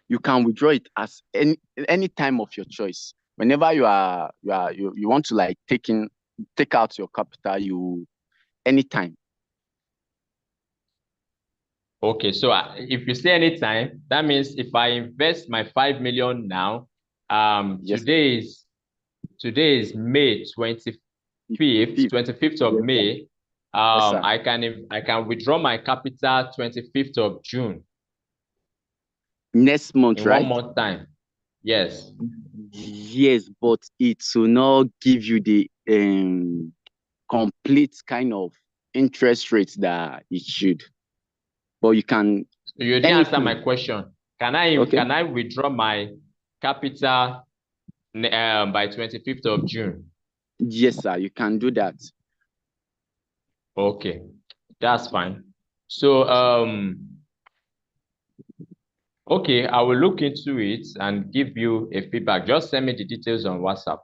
you can withdraw it as any time of your choice. Whenever you want to like take out your capital, you anytime. Okay, so if you say anytime, that means if I invest my 5 million now, Yes. today is May 25th, 25th of Yes, May. Yes, sir. I can withdraw my capital 25th of June. Next month, in right? 1 month time. Yes. Yes, but it will not give you the complete kind of interest rates that it should. But you can. You didn't answer my question. Can I withdraw my capital by 25th of June? Yes, sir. You can do that. Okay, that's fine. So okay, I will look into it and give you a feedback. Just send me the details on WhatsApp.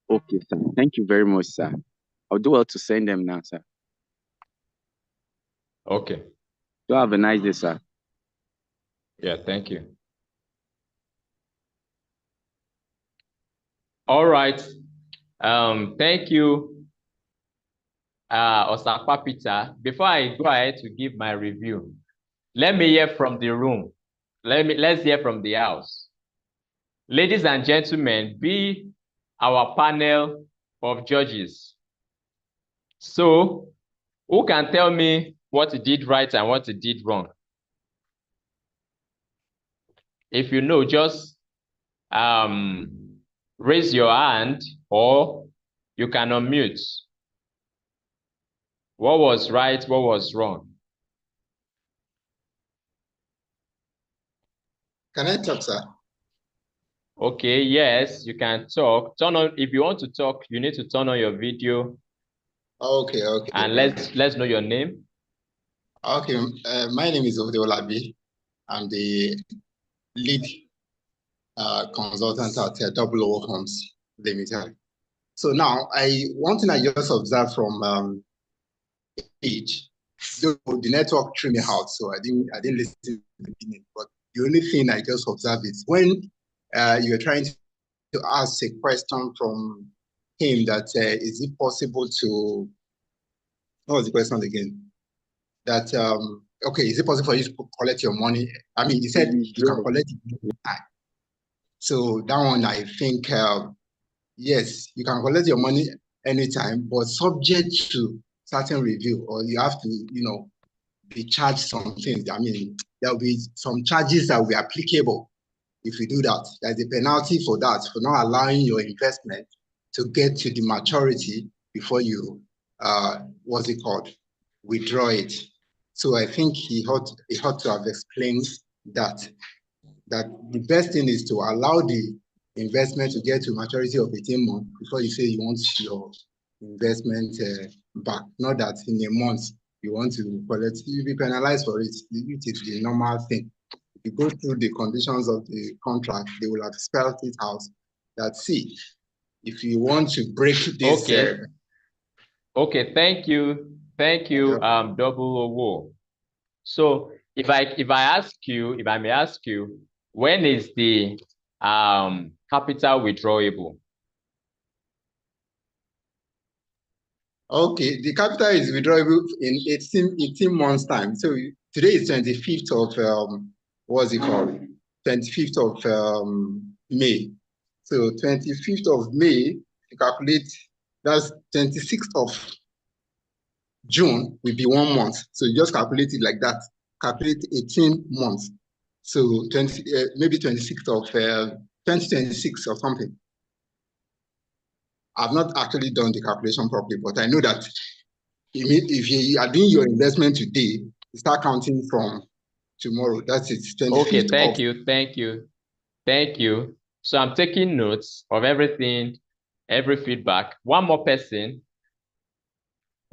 Okay, sir. Thank you very much, sir. I'll do well to send them now, sir. Okay. So have a nice day, sir. Yeah, thank you. All right. Thank you, Osakwa Peter. Before I go ahead to give my review, let me hear from the room. Let's hear from the house. Ladies and gentlemen, be our panel of judges. So, who can tell me what he did right and what he did wrong? If you know, just raise your hand or you can unmute. What was right? What was wrong? Can I talk, sir? Okay, yes, you can talk. Turn on, if you want to talk, you need to turn on your video. Okay. And let's know your name. Okay, my name is Olabi. I'm the lead consultant at Double O Homes Limited. So now, one thing I just observed from each, the network threw me out, so I didn't listen to the beginning. But the only thing I just observed is when you're trying to ask a question from him that is it possible to, what was the question again? That okay, is it possible for you to collect your money? I mean, he said you can collect it anytime. So that one, I think, yes, you can collect your money anytime, but subject to certain review, or you have to, be charged some things. I mean, there'll be some charges that will be applicable if you do that. There's a penalty for that, for not allowing your investment to get to the maturity before you, what's it called, withdraw it. So I think he ought to have explained that the best thing is to allow the investment to get to maturity of 18 months before you say you want your investment back. Not that in a month you want to collect, you'll be penalized for it. It is the normal thing. If you go through the conditions of the contract, they will have spelled it out that, see, if you want to break this. Okay. Okay, thank you. Thank you, Double Owo. So if I may ask you, when is the capital withdrawable? Okay, the capital is withdrawable in 18 months time. So today is 25th of what's it called? 25th of May. So 25th of May, you calculate, that's 26th of June will be 1 month. So you just calculate it like that. Calculate 18 months. So 20, maybe 26th of 2026 or something. I've not actually done the calculation properly, but I know that if you are doing your investment today, you start counting from tomorrow. That's it. 25th Okay, thank of you, thank you, thank you. So I'm taking notes of everything, every feedback. One more person,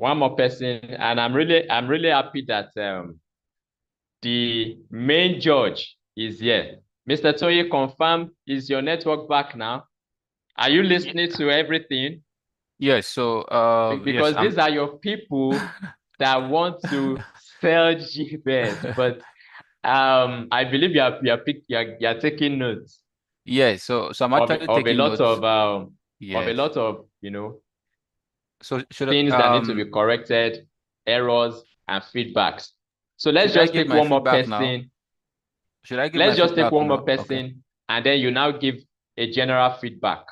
and I'm really happy that the main judge is here. Mr. Toye, confirm, is your network back now? Are you listening to everything? Yes, so Because yes, these are your people that want to sell GBS, but I believe you are taking notes yes, so I'm actually of a taking lot notes. of Yes. so should things that need to be corrected, errors and feedbacks. So let's should I just give take my one more feedback now? person. Should I give my Let's just take feedback one more now? Okay. person, and then you now give a general feedback.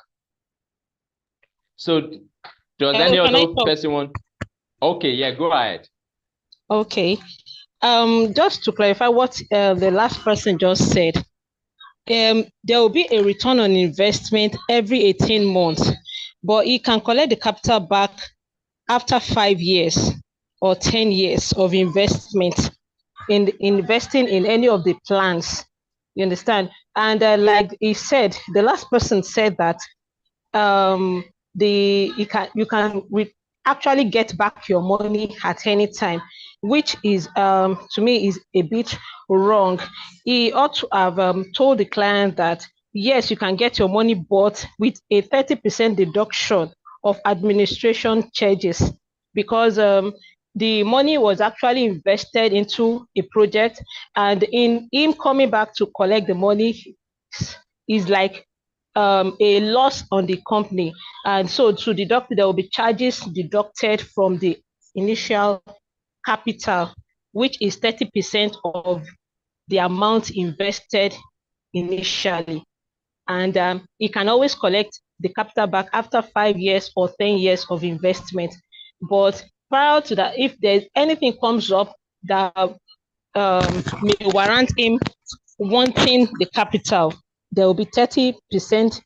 So does any Can I other talk? person want? Okay, yeah, go ahead. Okay. Just to clarify what the last person just said, there will be a return on investment every 18 months, but you can collect the capital back after 5 years or 10 years of investment in investing in any of the plans. You understand? And like he said, the last person said that um you can actually get back your money at any time, which is to me is a bit wrong. He ought to have told the client that yes, you can get your money, but with a 30% deduction of administration charges, because the money was actually invested into a project, and in him coming back to collect the money is like a loss on the company. And so to deduct, there will be charges deducted from the initial capital, which is 30% of the amount invested initially. And you can always collect the capital back after 5 years or 10 years of investment. But prior to that, if there's anything comes up that may warrant him wanting the capital, there will be 30%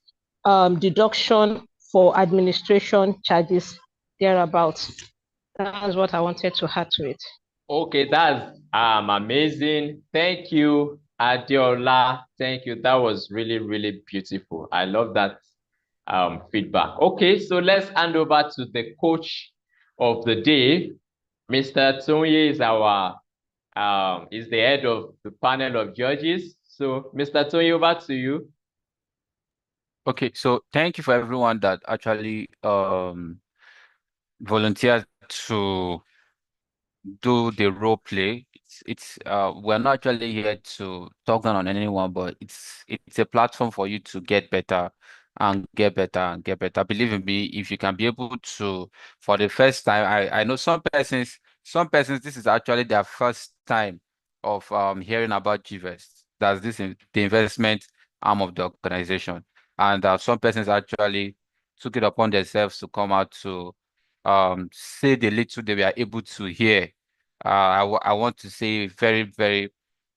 deduction for administration charges thereabouts. That's what I wanted to add to it. Okay, that's amazing. Thank you, Adiola. Thank you. That was really, really beautiful. I love that feedback. Okay, so let's hand over to the coach of the day. Mr. Tonye is our is the head of the panel of judges. So, Mr. Tonye, over to you. Okay, so thank you for everyone that actually volunteered to do the role play. It's we're not actually here to talk down on anyone, but it's a platform for you to get better and get better and get better. Believe in me, if you can be able to, for the first time, I know some persons this is actually their first time of hearing about GVest. That's the investment arm of the organization. And some persons actually took it upon themselves to come out to say the little they were able to hear. I want to say very, very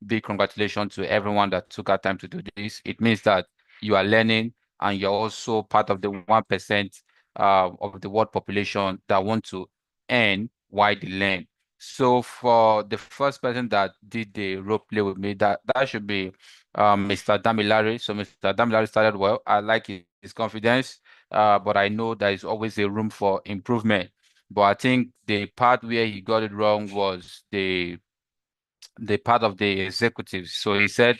big congratulations to everyone that took our time to do this. It means that you are learning and you're also part of the 1% of the world population that want to earn while they learn. So for the first person that did the role play with me, that should be Mr. Damilare. So Mr. Damilare started well. I like his confidence, but I know there is always a room for improvement. But I think the part where he got it wrong was the part of the executives. So he said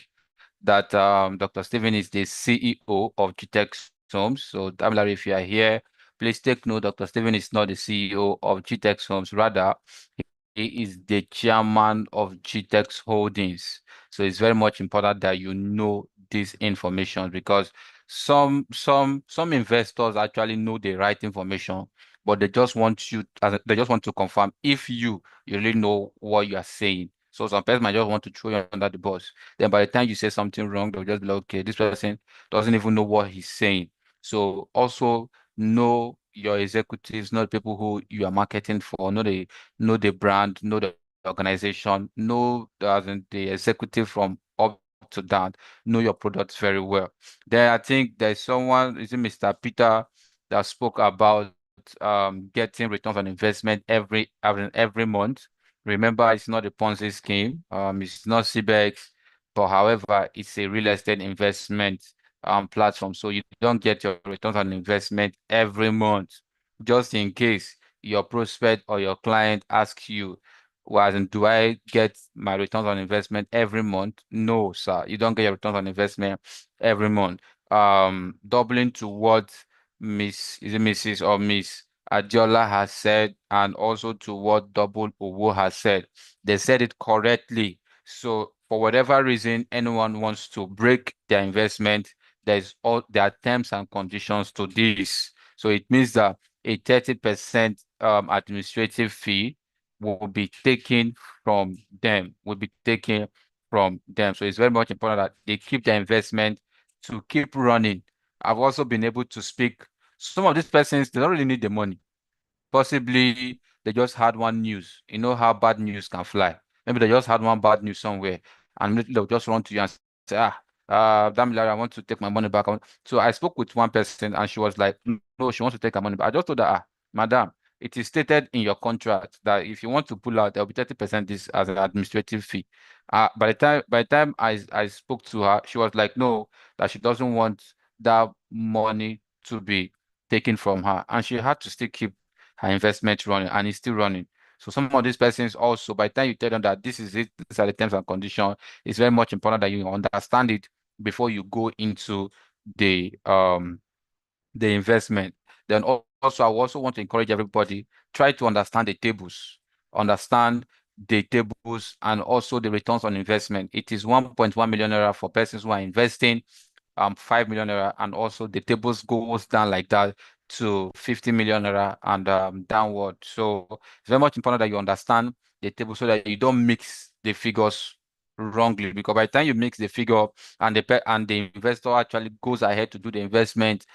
that Dr. Stephen is the CEO of GTEx Homes. So Damilare, if you are here, please take note, Dr. Stephen is not the CEO of GTEx Homes. Rather, he is the chairman of GTEx Holdings. So it's very much important that you know this information, because some investors actually know the right information, but they just want to confirm if you really know what you are saying. So some person might just want to throw you under the bus. Then by the time you say something wrong, they'll just be like, okay, this person doesn't even know what he's saying. So also know your executives, know the people who you are marketing for, know the brand, know the organization, know the executive from up to down, know your products very well. Then I think there's someone, is it Mr. Peter, that spoke about getting returns on investment every month. Remember, it's not a Ponzi scheme. It's not CBEX, but however, it's a real estate investment platform. So you don't get your returns on investment every month, just in case your prospect or your client asks you, well, do I get my returns on investment every month? No, sir. You don't get your returns on investment every month. Doubling to what Mrs. or Miss Adiola has said, and also to what Double Owo has said. They said it correctly. So for whatever reason anyone wants to break their investment, there are terms and conditions to this. So it means that a 30% administrative fee will be taken from them, So it's very much important that they keep their investment to keep running. I've also been able to speak. Some of these persons, they don't really need the money. Possibly they just had one news. You know how bad news can fly. Maybe they just had one bad news somewhere, and immediately they'll just run to you and say, Damilare, I want to take my money back. So I spoke with one person and she was like, no, she wants to take her money back. I just told her, madam, it is stated in your contract that if you want to pull out, there'll be 30% this as an administrative fee. By the time I spoke to her, she was like, no, that she doesn't want that money to be taken from her. And she had to still keep her investment running, and it's still running. So some of these persons also, by the time you tell them that this is it, these are the terms and conditions, it's very much important that you understand it before you go into the investment. Then also, I also want to encourage everybody, try to understand the tables and also the returns on investment. It is 1.1 million naira for persons who are investing 5 million naira, and also the tables goes down like that to 50 million naira and downward. So it's very much important that you understand the table so that you don't mix the figures wrongly, because by the time you mix the figure and the investor actually goes ahead to do the investment,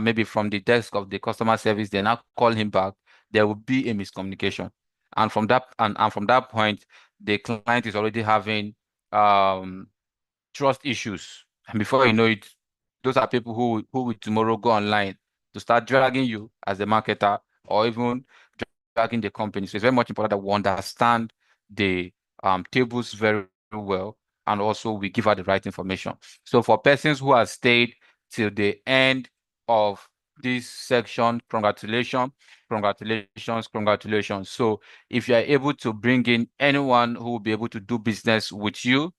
maybe from the desk of the customer service, they now call him back, there will be a miscommunication. And from that point, the client is already having trust issues. And before you know it, those are people who will tomorrow go online to start dragging you as a marketer, or even dragging the company. So it's very much important that we understand the tables very well, and also we give her the right information. So for persons who have stayed till the end of this section, congratulations, congratulations, congratulations. So if you are able to bring in anyone who will be able to do business with you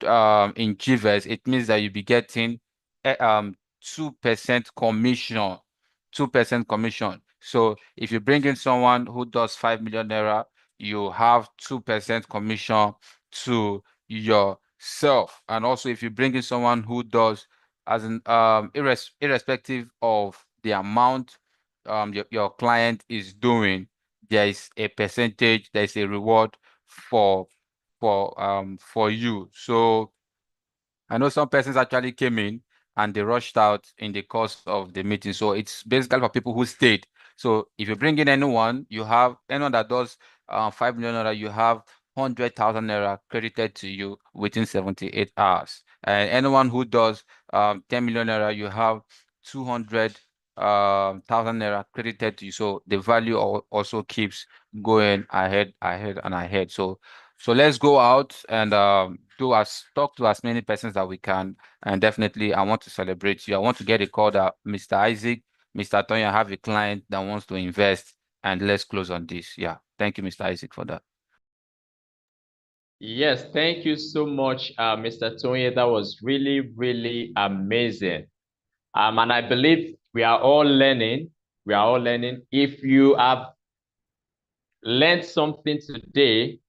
in GVES, it means that you'll be getting 2% commission. 2% commission. So if you bring in someone who does 5 million naira, you have 2% commission to yourself. And also if you bring in someone who does, as an irrespective of the amount your client is doing, there is a percentage, there is a reward for you. So I know some persons actually came in and they rushed out in the course of the meeting. So it's basically for people who stayed. So if you bring in anyone, you have anyone that does 5 million naira, you have 100,000 naira credited to you within 78 hours. And anyone who does 10 million naira, you have 200,000 naira credited to you. So the value also keeps going ahead, and ahead. So let's go out and talk to as many persons that we can. And definitely, I want to celebrate you. I want to get a call that Mr. Isaac, Mr. Tony, I have a client that wants to invest, and let's close on this. Yeah. Thank you, Mr. Isaac, for that. Yes, thank you so much, Mr. Tony. That was really, really amazing. And I believe we are all learning. We are all learning. If you have learned something today,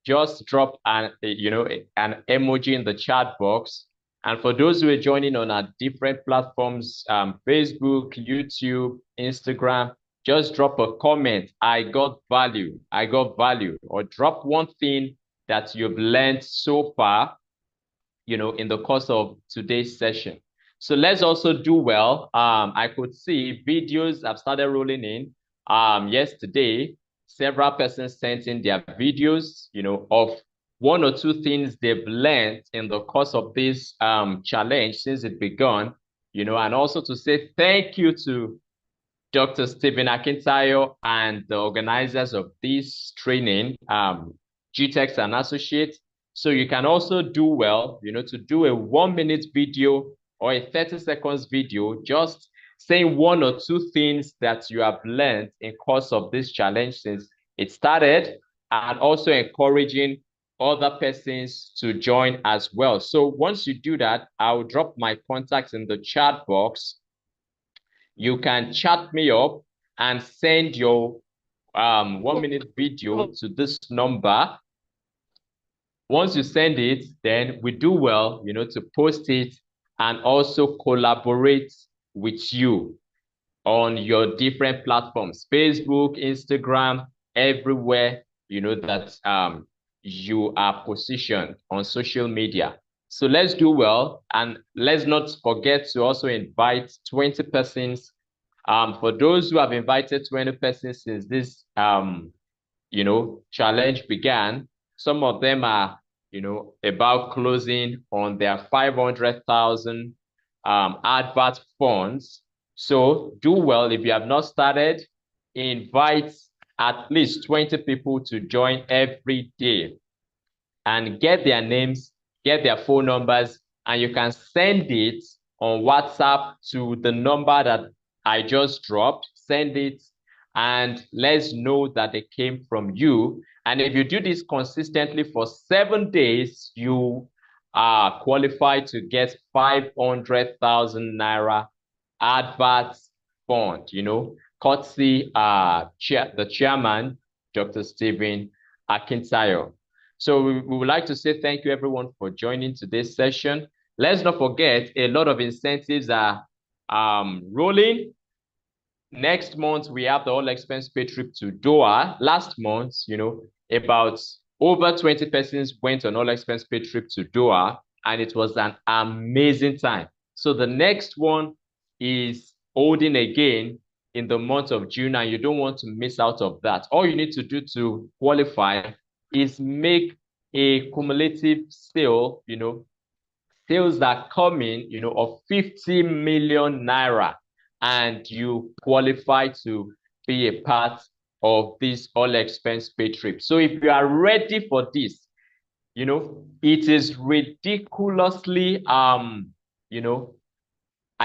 just drop an emoji in the chat box. And for those who are joining on our different platforms, Facebook, YouTube, Instagram, just drop a comment. I got value. I got value. Or drop one thing that you've learned so far, in the course of today's session. So let's also do well. I could see videos have started rolling in. Yesterday, several persons sent in their videos, of one or two things they've learned in the course of this challenge since it began, and also to say thank you to Dr. Stephen Akintayo and the organizers of this training, GTEx and Associates. So you can also do well, to do a 1-minute video or a 30 seconds video, just saying one or two things that you have learned in course of this challenge since it started, and also encouraging other persons to join as well. So once you do that, I'll drop my contacts in the chat box. You can chat me up and send your 1-minute video to this number. Once you send it, then we do well, to post it and also collaborate with you on your different platforms, Facebook, Instagram, everywhere, that you are positioned on social media. So let's do well, and let's not forget to also invite 20 persons. For those who have invited 20 persons since this challenge began, some of them are about closing on their 500,000 advert funds. So do well. If you have not started, invite at least 20 people to join every day and get their names, get their phone numbers, and you can send it on WhatsApp to the number that I just dropped. Send it and let's know that they came from you. And if you do this consistently for 7 days, you are qualified to get 500,000 naira advert fund, courtesy the chairman, Dr. Stephen Akintayo. So we would like to say thank you everyone for joining today's session. Let's not forget, a lot of incentives are rolling. Next month, we have the all-expense paid trip to Doha. Last month, about over 20 persons went on all-expense paid trip to Doha, and it was an amazing time. So the next one is holding again in the month of June, and you don't want to miss out of that. All you need to do to qualify is make a cumulative sale, sales that come in, of 50 million naira, and you qualify to be a part of this all-expense paid trip. So if you are ready for this, it is ridiculously, I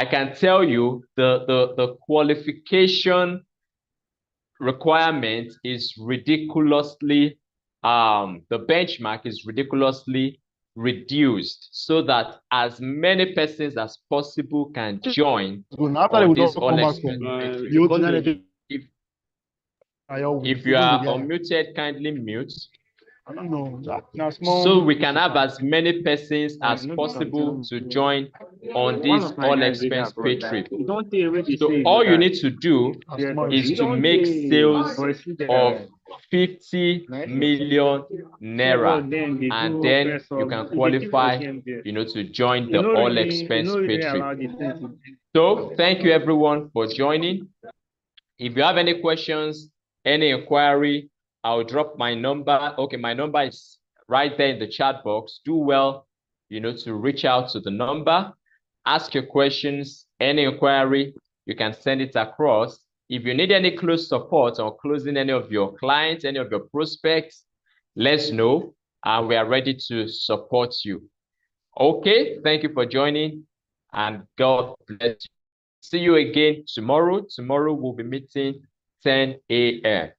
can tell you the qualification requirement is ridiculously, the benchmark is ridiculously reduced so that as many persons as possible can join on this all-expense paid trip. If you are unmuted, kindly mute. I don't know. So we can have as many persons as possible to join on this all-expense paid trip. So all you need to do is to make sales of 50 million naira, and then you can qualify, to join the all-expense paid trip. So thank you everyone for joining. If you have any questions, any inquiry, I'll drop my number. Okay, my number is right there in the chat box. Do well, to reach out to the number, ask your questions, any inquiry, you can send it across. If you need any close support on closing any of your clients, any of your prospects, let's know, and we are ready to support you. Okay, thank you for joining, and God bless you. See you again tomorrow. Tomorrow we'll be meeting 10 a.m.